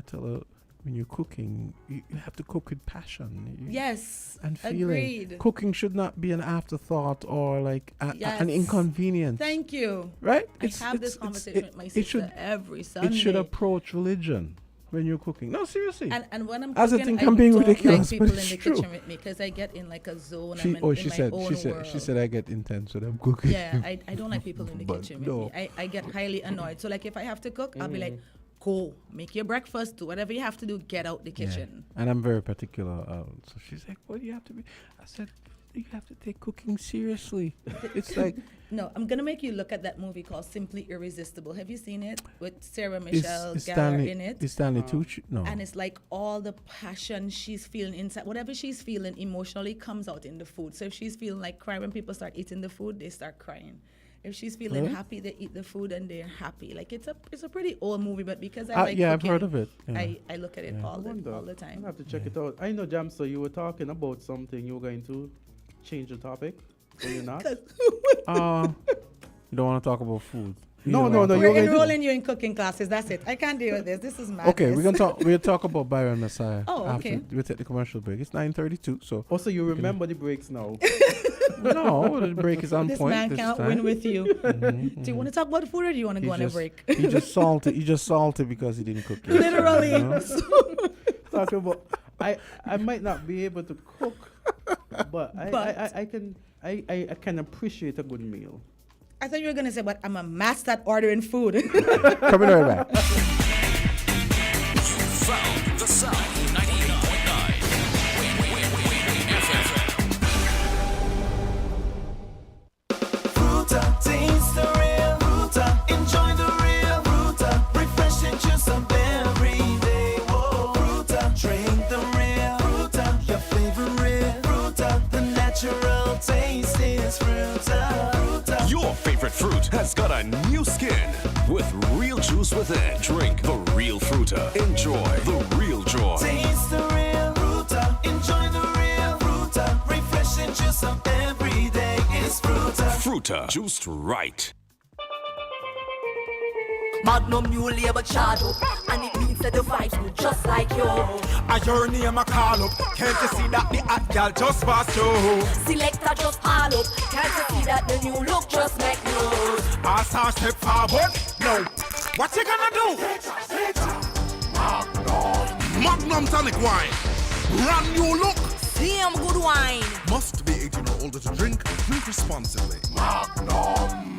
tell her, when you're cooking, you have to cook with passion. Yes. And feeling. Agreed. Cooking should not be an afterthought or like an inconvenience. Thank you. Right? I have this conversation with my sister every Sunday. It should approach religion when you're cooking. No, seriously. And when I'm As cooking, I think I I'm being don't ridiculous, like but people in it's the true. kitchen with me because I get in like a zone. I'm in my own world. She said I get intense when I'm cooking. Yeah, I don't like people in the kitchen with me. I get highly annoyed. So like if I have to cook, I'll be like, go make your breakfast, do whatever you have to do, get out the kitchen. And I'm very particular. So she's like, what do you have to be? I said, you have to take cooking seriously. It's like... No, I'm going to make you look at that movie called Simply Irresistible. Have you seen it? With Sarah Michelle Gellar in it. Is Stanley Tucci? No. And it's like all the passion she's feeling inside. Whatever she's feeling emotionally comes out in the food. So if she's feeling like crying, when people start eating the food, they start crying. If she's feeling happy, they eat the food and they're happy. Like it's a pretty old movie, but because I like cooking, I've heard of it. Yeah. I look at it all the time. I have to check it out. I know, Jamster, you were talking about something. You were going to change the topic, or you're not? You don't want to talk about food. No, We're enrolling you in cooking classes. That's it. I can't deal with this. This is madness. Okay, we'll talk about Byron Messiah. Oh, okay. After we take the commercial break. It's 9:32. So. Also, you remember the breaks now. No, the break is on this point. Man this can't time. win with you. Do you want to talk about food or do you want to go on a break? He just salty. He just salty because he didn't cook it. Literally. You know? Talking about, I might not be able to cook, but I can appreciate a good meal. I thought you were gonna say, but I'm a master at ordering food. Coming right back. Found the sound 98.9. Fruta, taste the real Fruta, enjoy the real Fruta, refreshing juice of every day. Whoa, Fruta, drink the real Fruta, your favorite real Fruta, the natural taste is Fruta. Fruta. Your favorite fruit has got a new skin with real juice within. Drink the real Fruta. Enjoy the real joy. Taste the real Fruta, enjoy the real Fruta, refreshing juice of every day is Fruta. Fruta, juiced right. Magnum new label charge up, and it means that the vibes look just like you. A your name a call up, can't you see that the hot girl just passed through? Selector just all up, can't you see that the new look just make news? As I step forward, no, what you gonna do? Magnum tonic wine, brand new look. Damn good wine. Must be 18 or older to drink. Drink responsibly. Magnum.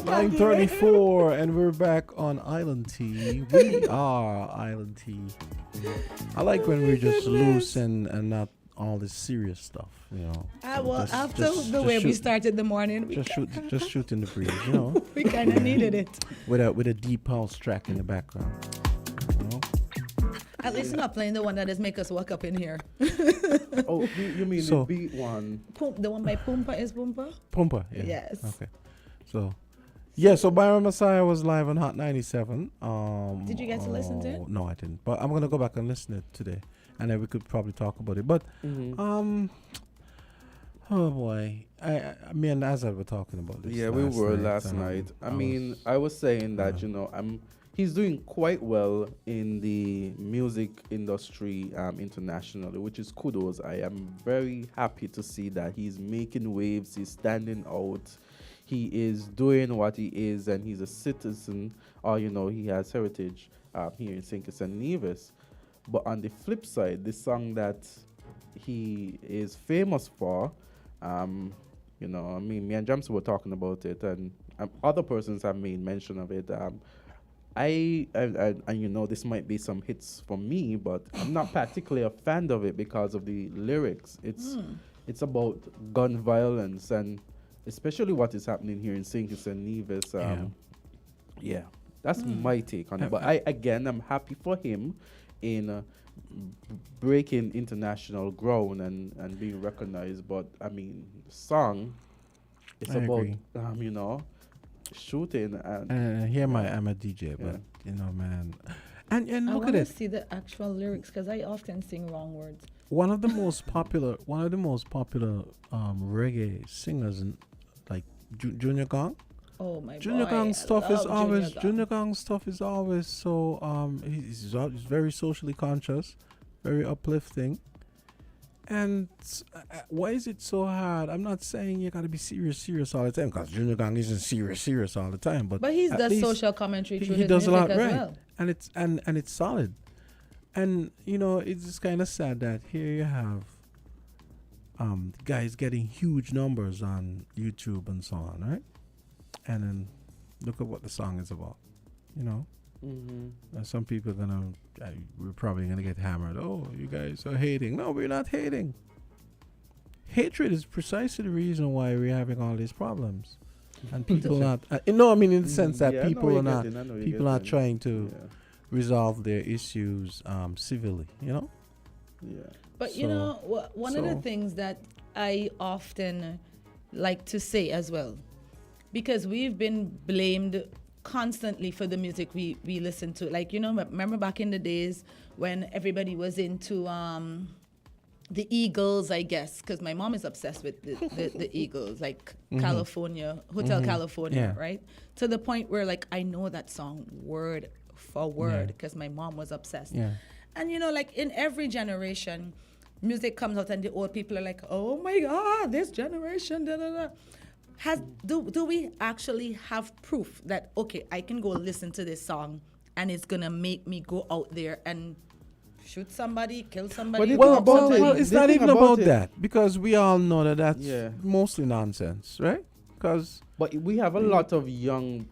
9:34, and we're back on Island Tea. We are Island Tea. I like when we're just loose and not all this serious stuff, you know. Well, after the way we started the morning, just shooting the breeze, you know. We kind of needed it. With a deep house track in the background, you know. At least not playing the one that does make us wake up in here. Oh, you mean the beat one? The one by Pumpa is Pumpa? Pumpa, yeah. Yes. Okay. So Byron Messiah was live on Hot 97. Did you get to listen to it? No, I didn't. But I'm gonna go back and listen to it today, and then we could probably talk about it. But oh boy, me and Azard were talking about this. Yeah, we were last night. I mean, I was saying that he's doing quite well in the music industry internationally, which is kudos. I am very happy to see that he's making waves. He's standing out. He is doing what he is, and he's a citizen, or he has heritage here in St. Kitts and Nevis. But on the flip side, the song that he is famous for, me and James were talking about it, and other persons have made mention of it. And this might be some hits for me, but I'm not particularly a fan of it because of the lyrics. It's about gun violence, and especially what is happening here in St. Kitts and Nevis. That's my take on it. But I'm happy for him in breaking international ground and being recognized. But I mean, song, it's about shooting and here I'm a DJ, but man, and I look want at to it. see the actual lyrics because I often sing wrong words. One of the most popular reggae singers, like Junior Gong. Oh my Junior boy, Gong's stuff is always Junior Gong. So he's very socially conscious, very uplifting. And why is it so hard? I'm not saying you gotta be serious all the time, because Junior Gong isn't serious all the time. But he does social commentary through his does a music lot, as right? well. And it's solid. And it's just kind of sad that here you have guys getting huge numbers on YouTube and so on, right? And then look at what the song is about, And some people are we're probably gonna get hammered. Oh, you guys are hating. No, we're not hating. Hatred is precisely the reason why we're having all these problems, and people not. In the sense that people are not trying to resolve their issues civilly. But one of the things that I often like to say as well, because we've been blamed constantly for the music we listen to. Like, remember back in the days when everybody was into the Eagles, I guess, because my mom is obsessed with the Eagles, like California, Hotel California, right? To the point where, like, I know that song word for word because my mom was obsessed. Yeah. And, you know, like, in every generation, music comes out and the old people are like, oh, my God, this generation, da-da-da. Do we actually have proof that, okay, I can go listen to this song and it's going to make me go out there and shoot somebody, kill somebody? Well, it's not even about that because we all know that that's mostly nonsense, right? But we have a lot of young,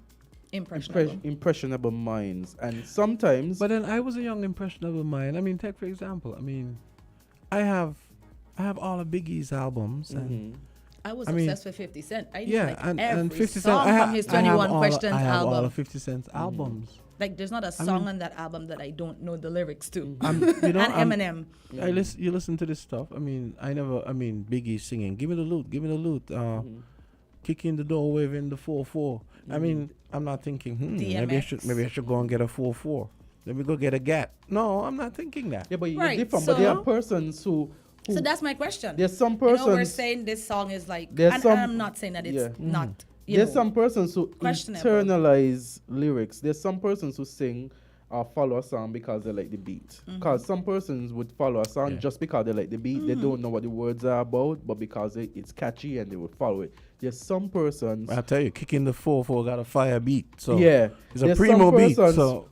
impressionable minds, and sometimes. But then I was a young, impressionable mind. I mean, take for example. I mean, I have all of Biggie's albums, and I was obsessed with 50 Cent. I knew and every 50 song Cent, from his 21 Questions I have album. all of 50 Cent's albums. Like, there's not a song on that album that I don't know the lyrics to. You know, and Eminem. You listen to this stuff. I mean, Biggie singing, give me the loot, kicking the door, waving the 4-4. I mean, I'm not thinking, maybe I should go and get a 4-4. Let me go get a GAT. No, I'm not thinking that. Yeah, but you're different. But there are persons who. So that's my question. There's some persons. You know, we're saying this song is like, and I'm not saying that it's not. There's some persons who internalize lyrics. There's some persons who sing or follow a song because they like the beat. Because some persons would follow a song just because they like the beat. They don't know what the words are about, but because it's catchy and they would follow it. There's some persons. I'll tell you, kicking the 4-4 got a fire beat. So it's there's a primo beat. So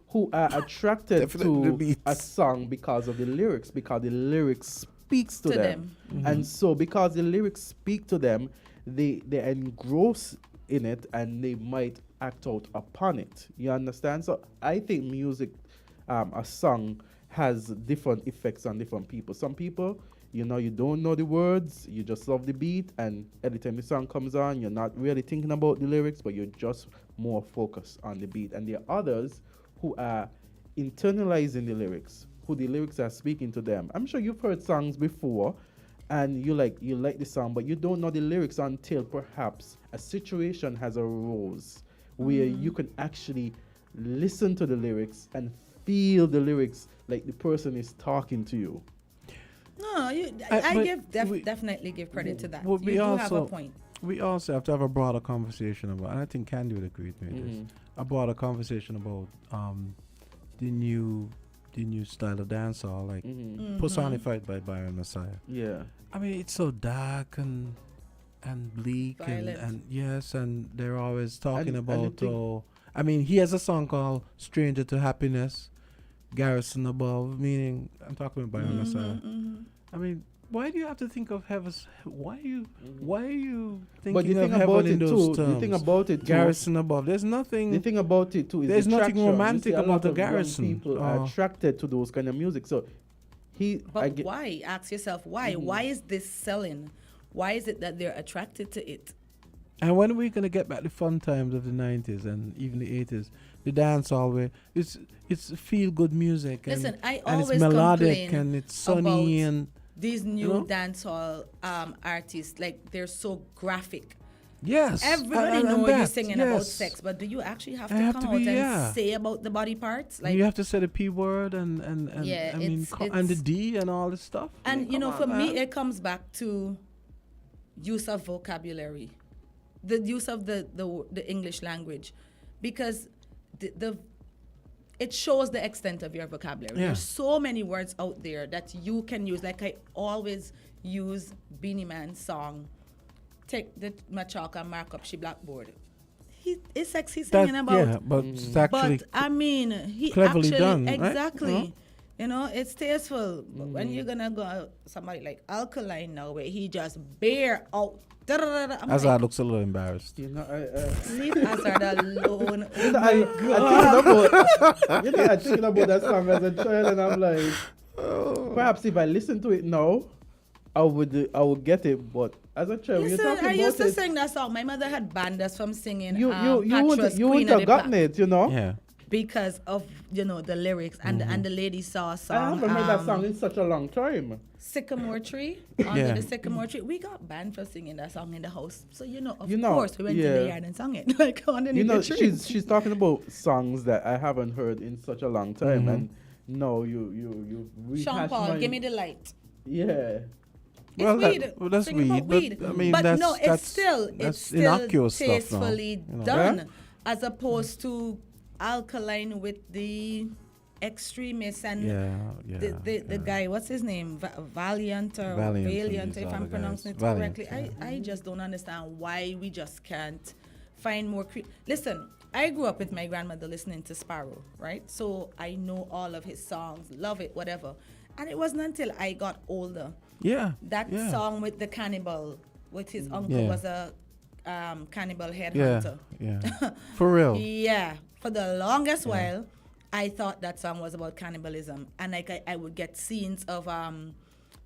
who are attracted to a song because of the lyrics, because the lyrics speaks to them. And so because the lyrics speak to them, they engross in it and they might act out upon it. You understand? So I think music, a song has different effects on different people. Some people, you know, you don't know the words, you just love the beat, and every time the song comes on, you're not really thinking about the lyrics, but you're just more focused on the beat. And there are others who are internalizing the lyrics, who the lyrics are speaking to them. I'm sure you've heard songs before and you like the song, but you don't know the lyrics until perhaps a situation has arose where you can actually listen to the lyrics and feel the lyrics like the person is talking to you. No, definitely give credit to that. Well, you do have a point. We also have to have a broader conversation about, and I think Candy would agree with me, this, a broader conversation about the new style of dancehall, like personified by Byron Messiah. Yeah. I mean, it's so dark and bleak and yes, and they're always talking about. I mean, he has a song called "Stranger to Happiness," Garrison Above, meaning I'm talking about Byron Messiah. I mean, why do you have to think of heaven? Why are you thinking of heaven in those terms? The thing about it, Garrison Above. There's nothing. The thing about it too is there's nothing romantic about the Garrison. Garrison. People are attracted to those kind of music. So why? Ask yourself why. Why is this selling? Why is it that they're attracted to it? And when are we gonna get back the fun times of the 90s and even the 80s? The dance all way. It's feel good music. Listen, and, I and always it's melodic complain and it's sunny and these new dancehall artists, like, they're so graphic. Yes. Everybody knows you're singing about sex, but do you actually have to come out and say about the body parts? Like, you have to say the P word and the D and all this stuff. And for me, it comes back to use of vocabulary, the use of the English language, because it shows the extent of your vocabulary. Yeah. There's so many words out there that you can use. Like, I always use Beanie Man's song, "Take the Machaca, mark up she blackboard." It's sexy singing about. Yeah, but it's actually but I mean, he cleverly actually done, exactly. Right? It's tasteful. But when you're gonna go out, somebody like Alkaline now, where he just bare out. Azard looks a little embarrassed. Leave Azard alone. I'm thinking about that song as a child, and I'm like, perhaps if I listen to it now, I would get it. But as a child, listen, I used to sing that song. My mother had banned us from singing. You wouldn't have gotten it, Yeah. Because of the lyrics and the lady saw a song. I haven't heard that song in such a long time. Sycamore Tree, under the Sycamore Tree. We got banned for singing that song in the house. So of course we went to the yard and sung it like underneath the tree. She's talking about songs that I haven't heard in such a long time, and no, you Sean Paul, give me the light. Yeah. Well, weed. that's Sing about weed, but I mean, but that's no, that's it's still innocuous stuff now, tastefully you know. done, Yeah? as opposed to alkaline with the extremists and the guy. What's his name? Valiant or Valiant, Valiant, and if these I'm other pronouncing it guys. Valiant, correctly. I just don't understand why we just can't find more. Listen, I grew up with my grandmother listening to Sparrow, right? So I know all of his songs, love it, whatever. And it wasn't until I got older. Yeah. That yeah. song with the cannibal, with his uncle Yeah. was a cannibal Yeah, headhunter. yeah. For real. Yeah. For the longest while, I thought that song was about cannibalism. And like I would get scenes of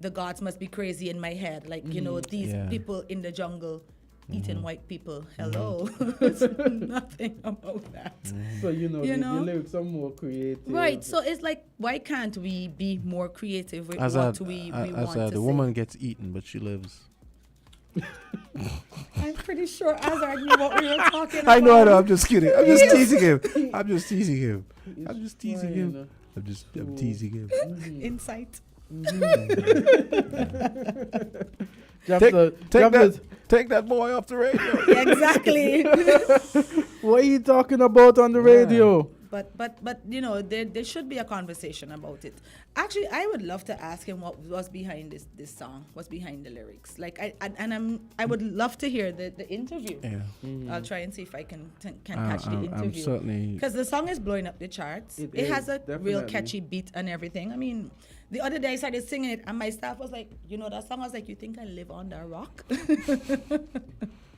the gods must be crazy in my head. Like, you know, these people in the jungle eating white people. Hello. It's nothing about that. So, the lyrics are more creative. Right. So it's like, why can't we be more creative with Azard, what we Azard, want to the say? woman gets eaten, but she lives. I'm pretty sure Azard knew what we were talking about. I know. I'm just kidding. I'm just teasing him. I'm just teasing him. I'm teasing him. Insight. Take that boy off the radio. Exactly. What are you talking about on the radio? But there should be a conversation about it. Actually, I would love to ask him what was behind this song, what's behind the lyrics. Like I would love to hear the interview. Yeah. I'll try and see if I can catch the interview. I'm certainly, because the song is blowing up the charts. It has a real catchy beat and everything. I mean, the other day I started singing it and my staff was like, that song. I was like, you think I live under a rock?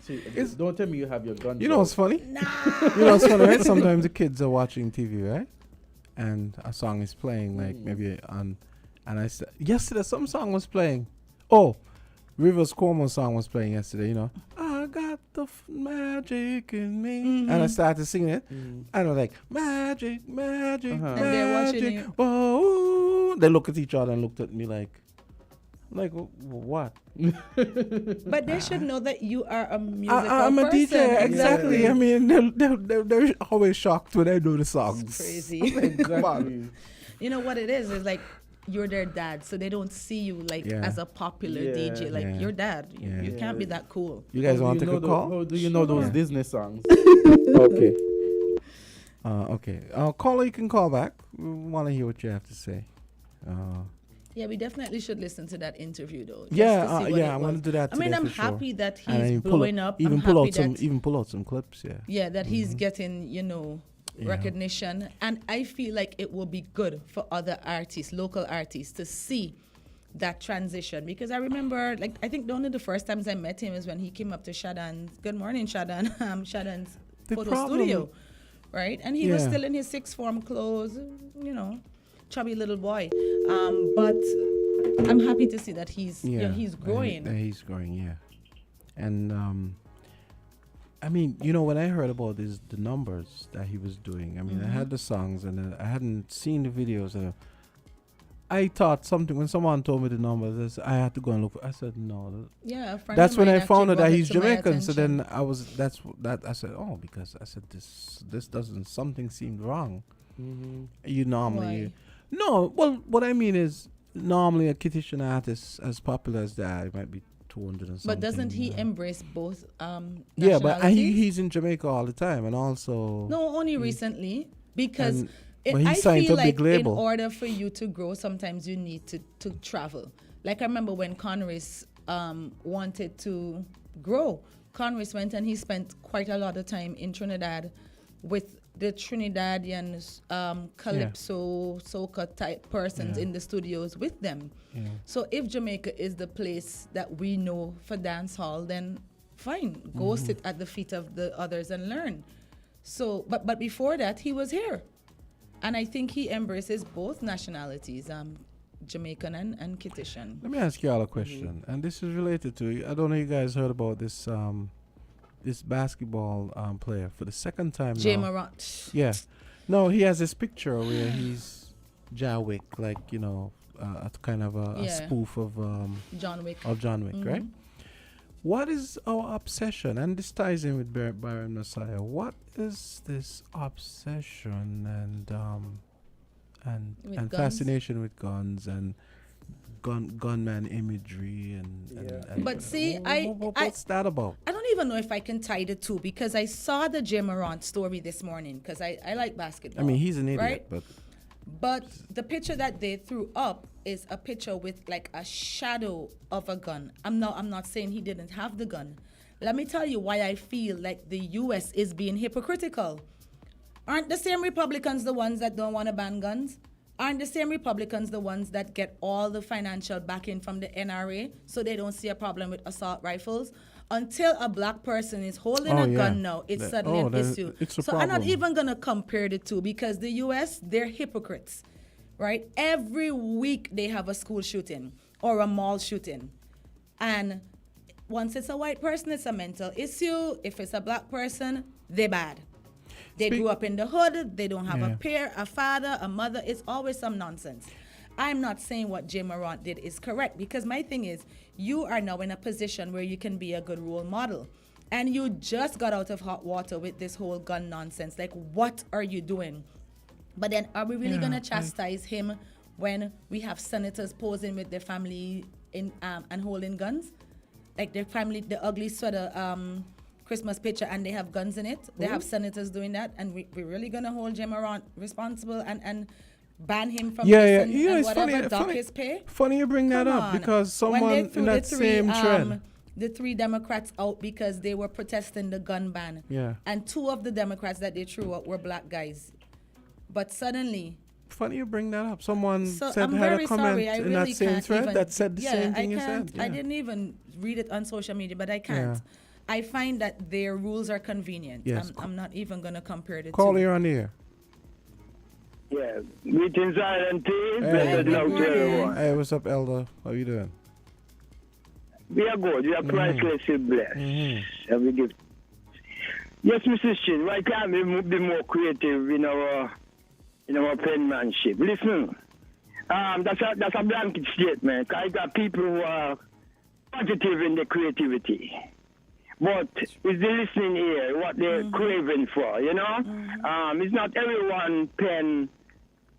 See, don't tell me you have your gun. You know what's funny? Nah. You know what's funny, right? Sometimes the kids are watching TV, right? And a song is playing, like maybe on, and I said, yesterday some song was playing. Oh, Rivers Cuomo song was playing yesterday, I got the magic in me. And I started singing it. And I was like, magic, magic, And they're watching magic. you. Whoa. They look at each other and looked at me like what? But they should know that you are a musical I'm a person. DJ, exactly. Yeah. I mean, they're always shocked when I do the songs. It's crazy. Come on. You know what it is? It's like you're their dad, so they don't see you like as a popular DJ. Like your dad, you can't be that cool. You guys want to take a call? How do you know those Disney songs? Okay. Okay. Caller, you can call back. We want to hear what you have to say. Yeah, we definitely should listen to that interview though. Yeah, I'm going to do that. I mean, today I'm for happy sure. that And he's blowing up. Even I'm pull happy out some clips. Yeah. Yeah, that he's getting recognition, and I feel like it will be good for other artists, local artists, to see that transition. Because I remember, like, I think one of the first times I met him is when he came up to Shadan's. Good morning, Shadan. Shadan's photo studio, right? And he was still in his sixth form clothes, chubby little boy. But I'm happy to see that he's growing. He's growing, yeah. And I mean, when I heard about the numbers that he was doing, I mean, I had the songs and I hadn't seen the videos. And I thought something, when someone told me the numbers, I had to go and look. I said, no. Yeah, a friend that's of when mine I found out actually that brought it he's to my Jamaican. So attention. then I said, oh, because I said, this doesn't, something seemed wrong. You normally... Why? No, well, what I mean is, normally a Kittian artist as popular as that, it might be 200 and something. But doesn't he embrace both Yeah, but nationalities? he's in Jamaica all the time, and also... No, only recently, because but he I signed feel to a big like in label. order for you to grow, sometimes you need to travel. Like I remember when Conris wanted to grow. Conris went and he spent quite a lot of time in Trinidad with the Trinidadian calypso, soca type persons in the studios with them. Yeah. So if Jamaica is the place that we know for dance hall, then fine, go sit at the feet of the others and learn. So, but before that, he was here. And I think he embraces both nationalities, Jamaican and Kittian. Let me ask you all a question, and this is related to, I don't know if you guys heard about this this basketball player for the second time Jay now. Morant. Yeah. No, he has this picture where he's Jawick, like, a kind of a spoof of John Wick. Right? What is our obsession? And this ties in with Byron Messiah. What is this obsession and guns? fascination with guns and gunman imagery and But see, what's that about? I don't even know if I can tie the two because I saw the Jim Morant story this morning because I like basketball. I mean, he's an idiot, right? but the picture that they threw up is a picture with like a shadow of a gun. I'm not saying he didn't have the gun. Let me tell you why I feel like the U.S. is being hypocritical. Aren't the same Republicans the ones that don't want to ban guns? Aren't the same Republicans the ones that get all the financial backing from the NRA so they don't see a problem with assault rifles? Until a black person is holding a gun now, it's suddenly an issue. So I'm not even going to compare the two because the U.S., they're hypocrites, right? Every week they have a school shooting or a mall shooting. And once it's a white person, it's a mental issue. If it's a black person, they're bad. They grew up in the hood. They don't have a father, a mother. It's always some nonsense. I'm not saying what Jim Morant did is correct because my thing is you are now in a position where you can be a good role model. And you just got out of hot water with this whole gun nonsense. Like, what are you doing? But then are we really going to chastise him when we have senators posing with their family in and holding guns? Like their family, the ugly sweater Christmas picture, and they have guns in it. They have senators doing that. And we're really going to hold Jim Morant responsible and ban him from this and whatever dock his pay? Funny you bring that up because someone in that same trend. The 3 Democrats out because they were protesting the gun ban. Yeah. And 2 of the Democrats that they threw out were black guys. But suddenly... Funny you bring that up. Someone said had a comment in that same thread that said the same thing you said. I didn't even read it on social media, but I can't. Yeah. I find that their rules are convenient. Yes. I'm not even going to compare the two. Call you on the air. Yeah, meetings and teams. Hey, what's up, Elder? How you doing? We are good. We are pricelessly blessed. And we give. Yes, Mr. Shin, why can't we be more creative in our penmanship? Listen, that's a blanket statement. I got people who are positive in their creativity. But is the listening ear what they're craving for, you know? It's not everyone pen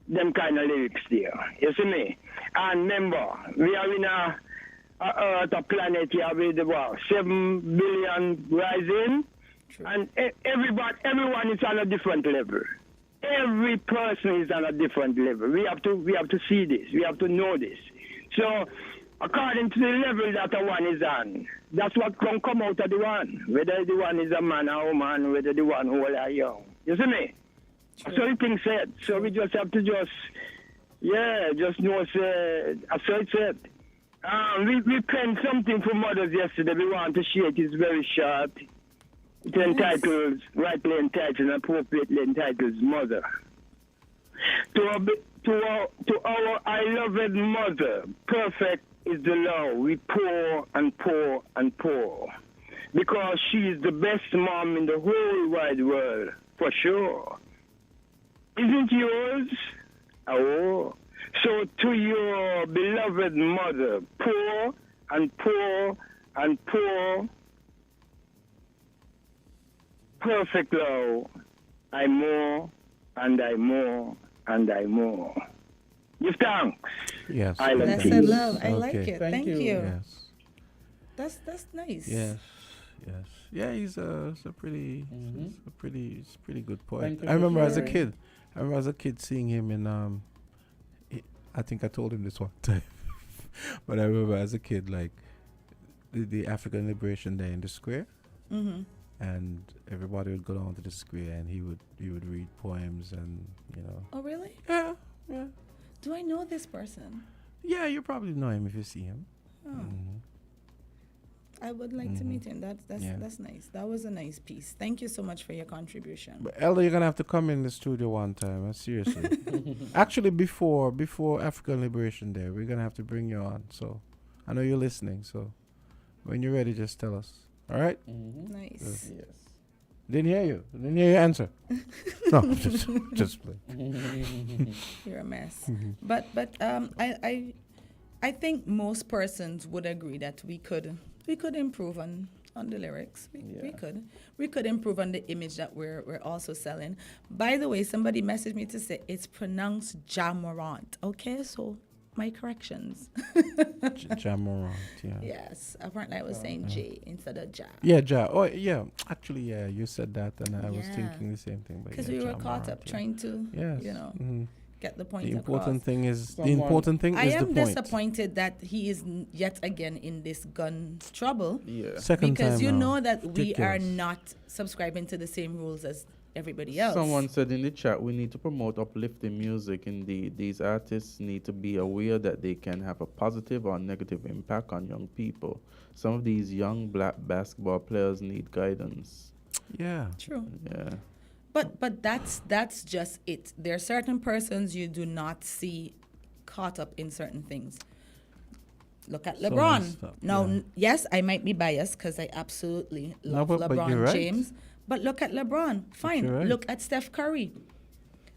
them kind of lyrics there. You see me? And remember, we are in a Earth, a planet here with about 7 billion rising. True. And everyone is on a different level. Every person is on a different level. We have to see this. We have to know this. So according to the level that a one is on, that's what can come out of the one. Whether the one is a man or a woman, whether the one who are young. You see me? True. So the thing said. So we just have to just know, so it said. We penned something for mothers yesterday. We want to share it. It's very short. It entitles, rightly entitled and appropriately entitles Mother. To our I loved mother, perfect is the love. We pour and pour and pour. Because she is the best mom in the whole wide world, for sure. Isn't yours? Oh. So to your beloved mother, pour and pour and pour. Perfect love. I more and I more and I more. Give thanks. Yes. I like it. Love. I like it. Thank you. Yes. That's nice. Yes. Yeah, he's a pretty good poet. I remember as a kid seeing him in I think I told him this one time. But I remember as a kid, like the African Liberation Day in the square. Mm-hmm. And everybody would go down to the square and he would read poems and, you know. Oh, really? Yeah. Do I know this person? Yeah, you probably know him if you see him. Oh. Mm-hmm. I would like to meet him. That's nice. That was a nice piece. Thank you so much for your contribution. But Elder, you're gonna have to come in the studio one time. Seriously. Actually, before African Liberation Day, we're gonna have to bring you on. So I know you're listening. So when you're ready, just tell us. All right? Mm-hmm. Nice. Yes. Didn't hear you. Didn't hear your answer. No, just play. You're a mess. Mm-hmm. But I think most persons would agree that we could improve on the lyrics. We could improve on the image that we're also selling. By the way, somebody messaged me to say it's pronounced Jamorant. Okay, so my corrections. Jamorant, yeah. Yes, apparently I was saying J instead of Ja. Yeah, Ja. Oh, yeah. Actually, yeah, you said that, and I was Yeah. thinking the same thing. Because yeah, we were caught up trying to, Yes. get the point The across. important thing is I the am point. disappointed that he is yet again in this gun trouble. Yeah. Second because time you now. know that we are Ridiculous. not subscribing to the same rules as everybody else. Someone said in the chat, we need to promote uplifting music. Indeed, these artists need to be aware that they can have a positive or negative impact on young people. Some of these young black basketball players need guidance. Yeah. True. Yeah. But that's just it. There are certain persons you do not see caught up in certain things. Look at Some LeBron. stuff, Now, yeah. yes, I might be biased because I absolutely love but you're LeBron right. James. But look at LeBron. Fine. you're right. Look at Steph Curry.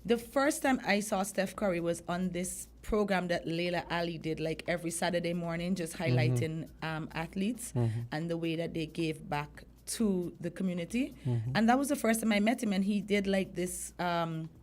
The first time I saw Steph Curry was on this program that Layla Ali did, like every Saturday morning, just highlighting athletes and the way that they gave back to the community. And that was the first time I met him, and he did like this.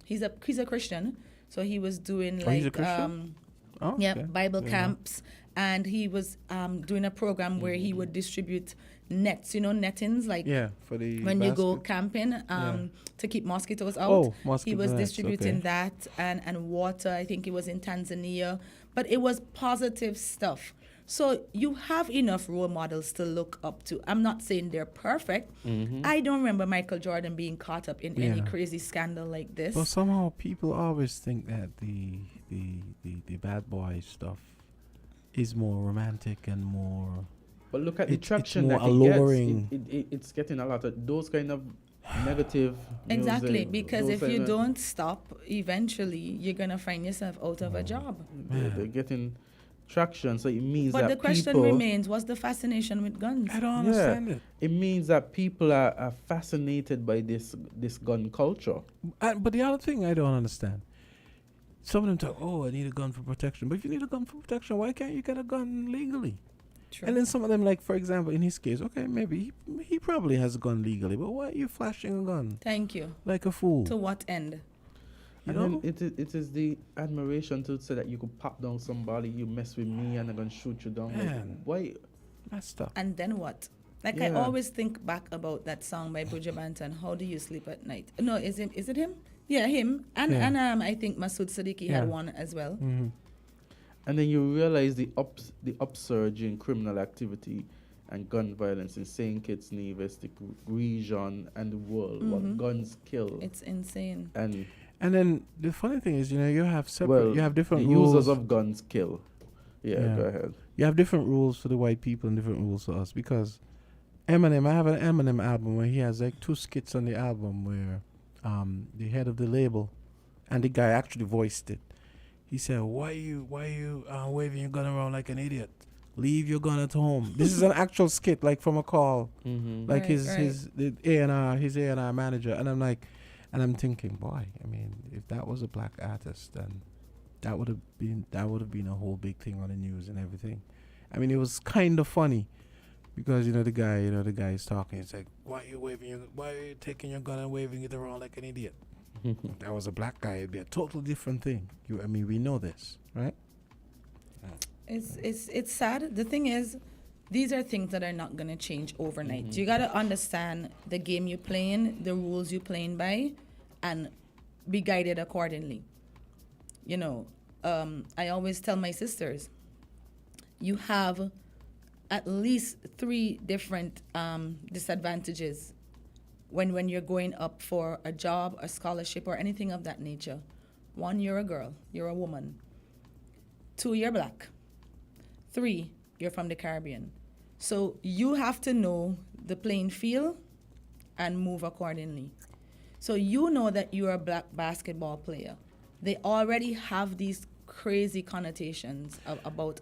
He's a Christian, so he was doing Oh, he's a like Christian? Oh, okay. Bible Yeah. camps, and he was doing a program where he would distribute nets, nettings, like Yeah, for the when you go basket. camping Yeah. to keep mosquitoes out. Oh, he mosquito was nets, distributing okay. that and water. I think it was in Tanzania, but it was positive stuff. So you have enough role models to look up to. I'm not saying they're perfect. I don't remember Michael Jordan being caught up in any Yeah. crazy scandal like this. But somehow people always think that the bad boy stuff is more romantic and more. But look at the It's traction more that alluring. it gets. It's getting a lot of those kind of negative. Exactly, music, because those if you kind of- don't stop, eventually you're gonna find yourself out of a job. they're getting traction. So it means But that the question people, remains: what's the fascination with guns? I don't understand it. It means that people are fascinated by this gun culture. But the other thing I don't understand, some of them talk, oh, I need a gun for protection. But if you need a gun for protection, why can't you get a gun legally? True. And then some of them, like, for example, in his case, okay, maybe he probably has a gun legally, but why are you flashing a gun? Thank you. Like a fool. To what end? You And know? then it is the admiration to say that you could pop down somebody, you mess with me, and I'm gonna shoot you down. Like, Man. why? Messed up. And then what? Like I Yeah. always think back about that song by Buju Banton, "How Do You Sleep at Night?" No, is it him? Yeah, him. And Yeah. and I think Masood Siddiqui Yeah. had one as well. And then you realize the upsurge in criminal activity and gun violence in St. Kitts, Nevis, the region, and the world. What guns kill. It's insane. And then the funny thing is, you have separate, well, you have different the rules. users of guns kill. Yeah, go ahead. You have different rules for the white people and different rules for us, because Eminem, I have an Eminem album where he has like 2 skits on the album where the head of the label and the guy actually voiced it. He said, why you waving your gun around like an idiot? Leave your gun at home. This is an actual skit, like from a call, like his A&R manager. And I'm thinking, boy, I mean, if that was a black artist, then that would have been a whole big thing on the news and everything. I mean, it was kind of funny because the guy is talking. It's like, why are you taking your gun and waving it around like an idiot? If that was a black guy, it'd be a totally different thing. We know this, right? It's sad. The thing is, these are things that are not going to change overnight. You got to understand the game you're playing, the rules you're playing by, and be guided accordingly. I always tell my sisters, you have at least 3 different disadvantages when you're going up for a job, a scholarship, or anything of that nature. 1, you're a girl, you're a woman. 2, you're black. 3, you're from the Caribbean. So you have to know the playing field and move accordingly. So you know that you're a black basketball player. They already have these crazy connotations about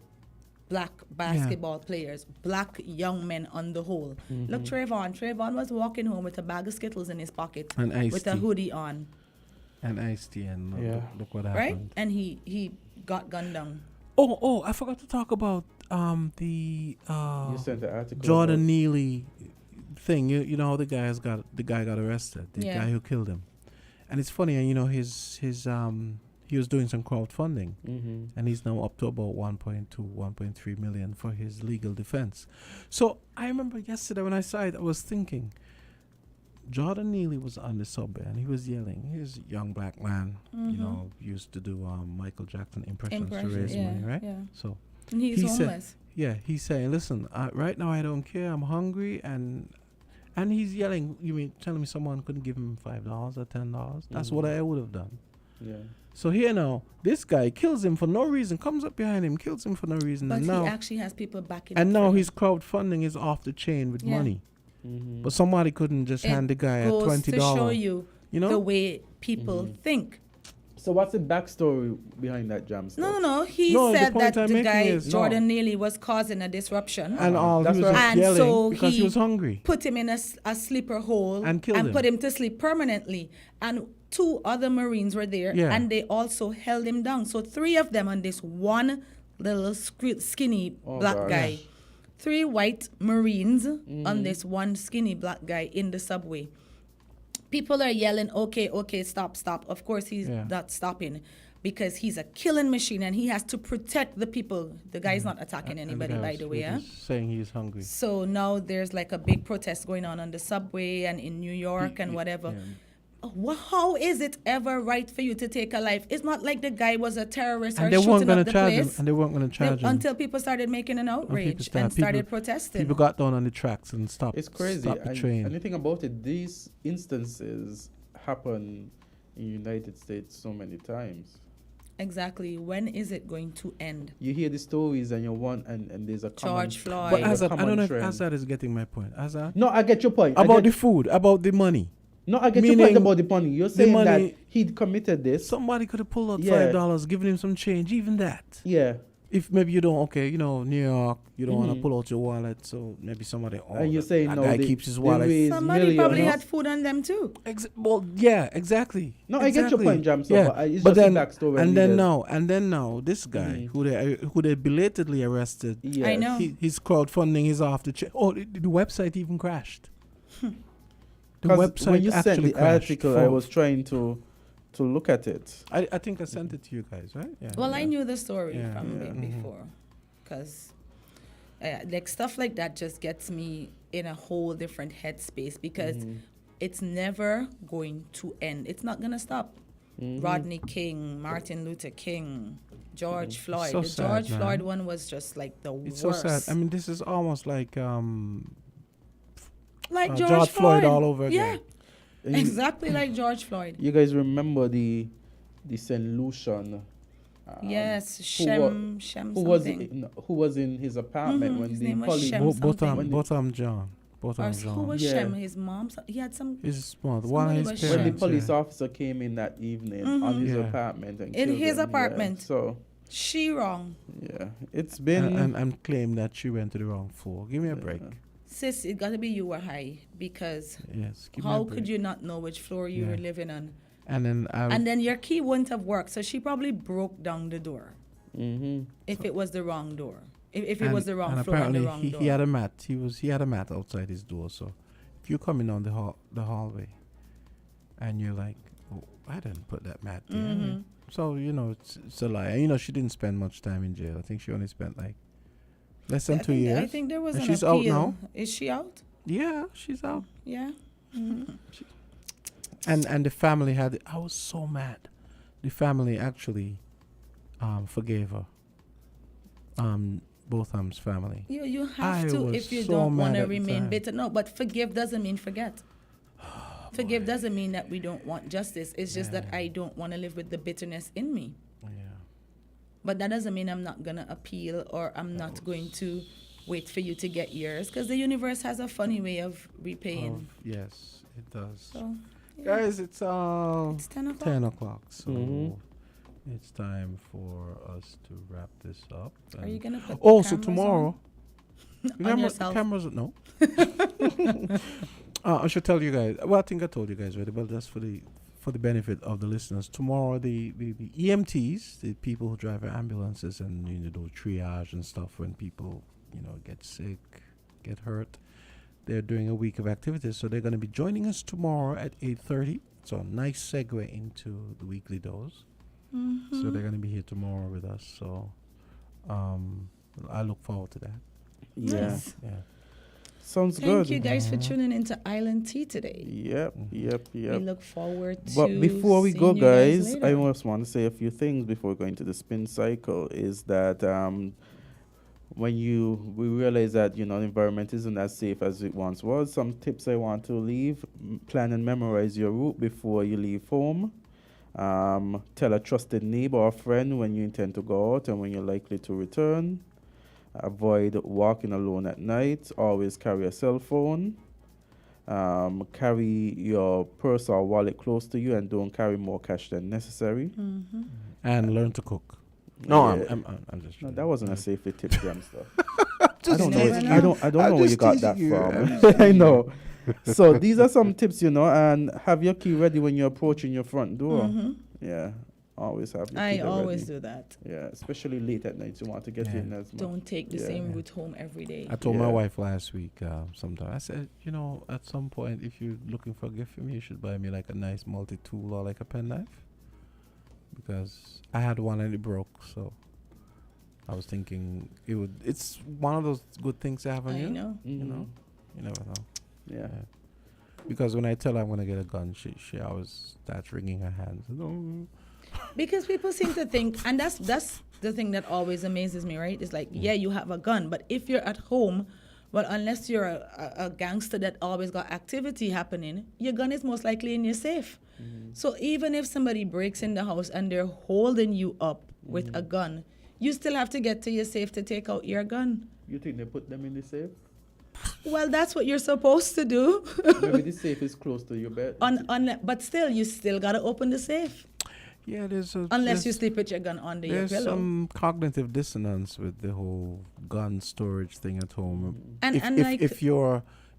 black basketball players, black young men on the whole. Look, Trayvon. Trayvon was walking home with a bag of Skittles in his pocket And iced with a tea. hoodie on. And iced tea, and look what Right? happened. And he got gunned down. Oh, I forgot to talk about the You sent the article. Jordan about- Neely thing. You know how the guy got arrested, the Yeah. guy who killed him. And it's funny, his he was doing some crowdfunding, Mm-hmm. and he's now up to about 1.2, 1.3 million for his legal defense. So I remember yesterday when I saw it, I was thinking, Jordan Neely was on the subway and he was yelling. He's a young black man, you know, used to do Michael Jackson impressions to raise money, right? Yeah. So And he's he said, homeless. yeah, he's saying, listen, right now I don't care. I'm hungry, and he's yelling. You mean telling me someone couldn't give him $5 or $10? That's what I would have done. Yeah. So here now, this guy kills him for no reason. Comes up behind him, kills him for no reason. But and he now, actually has people backing and up now for his crowdfunding is off the chain with Yeah. money. Mm-hmm. But somebody couldn't just hand the guy a goes $20. to show you, you know the way people Mm-hmm. think. So what's the backstory behind that jam stuff? No. He No, the said point that I'm the making guy, is- Jordan Neely, was causing a disruption. And all That's he was right. just And yelling so because he he was hungry. put him in a sleeper hole And killed him. put him to sleep permanently. And 2 other Marines were there, Yeah. and they also held him down. So 3 of them on this one little skinny black gosh. guy. 3 white Marines Mm-hmm. on this one skinny black guy in the subway. People are yelling, okay, stop. Of course, he's Yeah. not stopping because he's a killing machine and he has to protect the people. The guy's not attacking And anybody, guy by was- the way. he Yeah? was saying he's hungry. So now there's like a big protest going on the subway and in New York and whatever. How is it ever right for you to take a life? It's not like the guy was a terrorist And or they weren't shooting going up to the charge him. place. And they weren't going to charge him. Until people started making an outrage and started protesting. People got down on the tracks and stopped. It's crazy. Stopped the And train. the thing about it, these instances happen in United States so many times. Exactly. When is it going to end? You hear the stories and you want, and there's a George Floyd. But there's a Azard, I don't common know if trend. Azard is getting my point. Azard? No, I get your point. About the food, about the money. No, I get your point Meaning about the money. You're the saying money- that he'd committed this. Somebody could have pulled out Yeah. $5, given him some change, even that. Yeah. If maybe you don't, New York, you don't want to Mhm. pull out your wallet, so maybe somebody, And you're saying that no, guy they- keeps his they wallet. raise Somebody millions. probably had food on them too. Well, yeah, exactly. No, I get your point, Jamso, Yeah, but it's but just then, the backstory and and then leaders. now, this guy who they belatedly arrested. Yes. I know. His crowdfunding is off the chain. Oh, the website even crashed. The 'Cause website when you sent actually the crashed. article, I was trying to look at it. I think I sent it to you guys, right? Yeah. Well, I knew the story Yeah. from Yeah. before, because like stuff like that just gets me in a whole different headspace because it's never going to end. It's not gonna stop. Rodney King, Martin Luther King, George Floyd. So The sad, George man. Floyd one was just like the It's worst. so sad. I mean, this is almost like like George Floyd all over again. Yeah, exactly like George Floyd. You guys remember the St. Lucian? Yes, who something. who was in his apartment Mhm, when his the name was police? Shem something. when the- Botham John. Or who was Shem? His mom? He had some. His mom. somebody One of his was parents. When the Shem. police officer came in that evening on his Yeah. apartment and In killed his him, apartment. Yeah. So She wrong. yeah, it's been and claim that she went to the wrong floor. Give me a break. Sis, it gotta be you were high because Yes. Give me a how break. could you not know which floor you Yeah. were living on? And then And then your key wouldn't have worked, so she probably broke down the door. If it was the wrong door. If it was the wrong floor and the apparently wrong door. he had a mat. He had a mat outside his door. So if you're coming down the hallway, and you're like, oh, I didn't put that mat there. Mhm. So it's a lie. And she didn't spend much time in jail. I think she only spent like less than 2 years. I think there was And an she's appeal. out now. Is she out? Yeah, she's out. Yeah. Mhm. And the family had. I was so mad. The family actually forgave her. Botham's family. You have I to was if you so don't mad want to at the remain time. bitter. No, but forgive doesn't mean forget. Forgive doesn't mean that we don't want justice. It's just that I don't want to live with the bitterness in me. Yeah. But that doesn't mean I'm not going to appeal or I'm not going to wait for you to get yours, because the universe has a funny way of repaying. Yes, it does. So, yeah. Guys, it's 10 o'clock. 10 o'clock. So it's time for us to wrap this up. Are you gonna put the also cameras tomorrow? On yourself? Cameras, no. I should tell you guys. Well, I think I told you guys already, but that's for the benefit of the listeners. Tomorrow, the EMTs, the people who drive ambulances and do triage and stuff when people get sick, get hurt, they're doing a week of activities. So they're going to be joining us tomorrow at 8:30. So a nice segue into the weekly dose. So they're gonna be here tomorrow with us. So I look forward to that. Yeah. Nice. Yeah. Sounds good. Thank you guys for tuning into Island Tea today. Yep. We look forward to. But before we go, seeing you guys guys, later. I just want to say a few things before we go into the spin cycle. Is that when we realize that the environment isn't as safe as it once was, some tips I want to leave: plan and memorize your route before you leave home. Tell a trusted neighbor or friend when you intend to go out and when you're likely to return. Avoid walking alone at night. Always carry a cell phone. Carry your purse or wallet close to you and don't carry more cash than necessary. And learn to cook. No, Yeah. I'm just. No, that wasn't a safety tip, Jamster. Just I don't know. teasing I you. don't know I'm where you just got that teasing you. I'm from. just I teasing know. So these are some tips, and have your key ready when you're approaching your front door. Yeah, always have your key I always ready. do that. Yeah, especially late at night. You want to get in as much. Don't take the same route home every day. I told my wife last week, sometime, I said, at some point, if you're looking for a gift for me, you should buy me like a nice multi-tool or like a penknife. Because I had one and it broke, so I was thinking it's one of those good things to have on I you. know. You never know. Yeah. Because when I tell her I'm going to get a gun, she always starts wringing her hands. No. Because people seem to think, and that's the thing that always amazes me, right? It's like, yeah, you have a gun, but if you're at home, well, unless you're a gangster that always got activity happening, your gun is most likely in your safe. So even if somebody breaks in the house and they're holding you up with a gun, you still have to get to your safe to take out your gun. You think they put them in the safe? Well, that's what you're supposed to do. Maybe the safe is close to your bed. But still, you still got to open the safe. Yeah, Unless you sleep with your gun under your there's pillow. some cognitive dissonance with the whole gun storage thing at home. And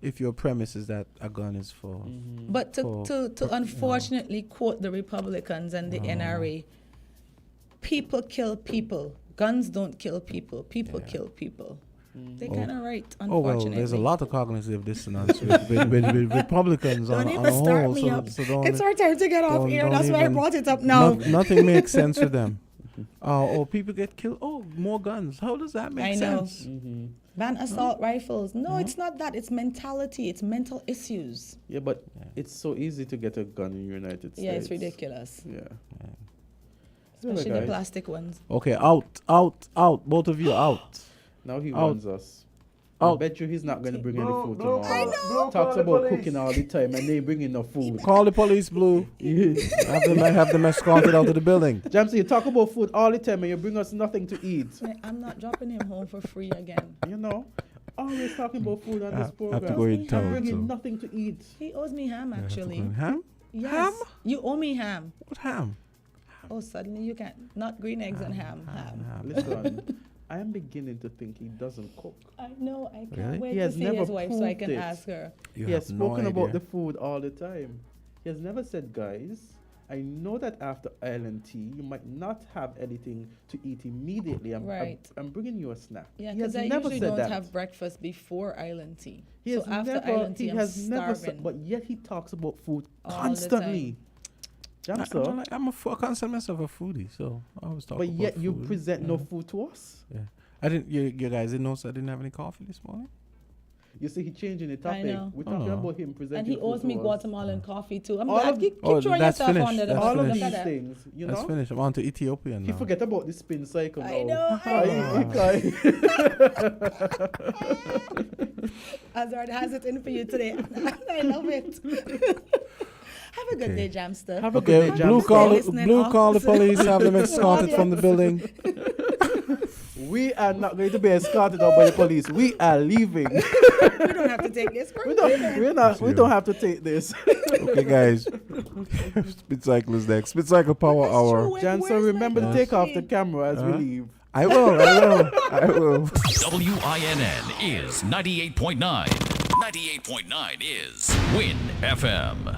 If your premise is that a gun is for, But to unfortunately quote the Republicans and the NRA, people kill people. Guns don't kill people. People kill people. They're kind of right, Oh unfortunately. well, there's a lot of cognitive dissonance with Republicans Don't on even a start whole. me up. So don't, It's our time to get off don't- here. don't That's why I even- brought it up now. Nothing makes sense to them. People get killed. Oh, more guns. How does that make I know. sense? Ban assault rifles. No, it's not that. It's mentality. It's mental issues. Yeah, but it's so easy to get a gun in the United States. Yeah, it's ridiculous. Yeah. Especially the guys. plastic ones. Okay, out. Both of you out. Now he Out. wants us. I bet you he's not going to bring any food tomorrow. I know. Talks about cooking all the time and they bring in no food. Call the police, Blue. have them escorted out of the building. Jamsie, you talk about food all the time and you bring us nothing to eat. I'm not dropping him home for free again. Always talking about food on this I program. have to go in town, Bringing so. nothing to eat. He owes me ham, actually. Ham? Yes. Ham? You owe me ham. What ham? Oh, suddenly you can't. Not green eggs and ham. Listen, I am beginning to think he doesn't cook. I know. I can't Really? wait He to has see never his wife so I proved can it. ask her. You He has have no spoken about idea. the food all the time. He has never said, guys, I know that after Island Tea, you might not have anything to eat immediately. Right. I'm bringing you a snack. Yeah, He has because I never usually said don't that. have breakfast before Island Tea. He So has after never, Island Tea, he I'm has never said, starving. but yet he talks about food All the constantly. Jamster, I consider myself a foodie, so I always talk but about yet you food. present no food to us. Yeah. I didn't. You guys didn't notice I didn't have any coffee this morning. You see, he changing the I topic. know. We're talking Oh. about him presenting And he food owes me to us. Guatemalan coffee too. I'm All glad. of- Keep Oh, throwing that's yourself finished. under the That's bus. All of Look these at that. things, you That's know. finished. I'm on to Ethiopia now. He forget about the spin cycle now. I know. Azard has it in for you today. I love it. Have a good day, Jamster. Have a Okay, good day, Blue Jamster. call the police. Have them escorted from the building. We are not going to be escorted out by the police. We are leaving. We don't have to take this. We don't have to take this. Okay, guys. Spit Cycle is next. Spit Cycle Power Hour. Jansen, remember to take off the camera as we leave. I will. WINN is 98.9. 98.9 is Win FM.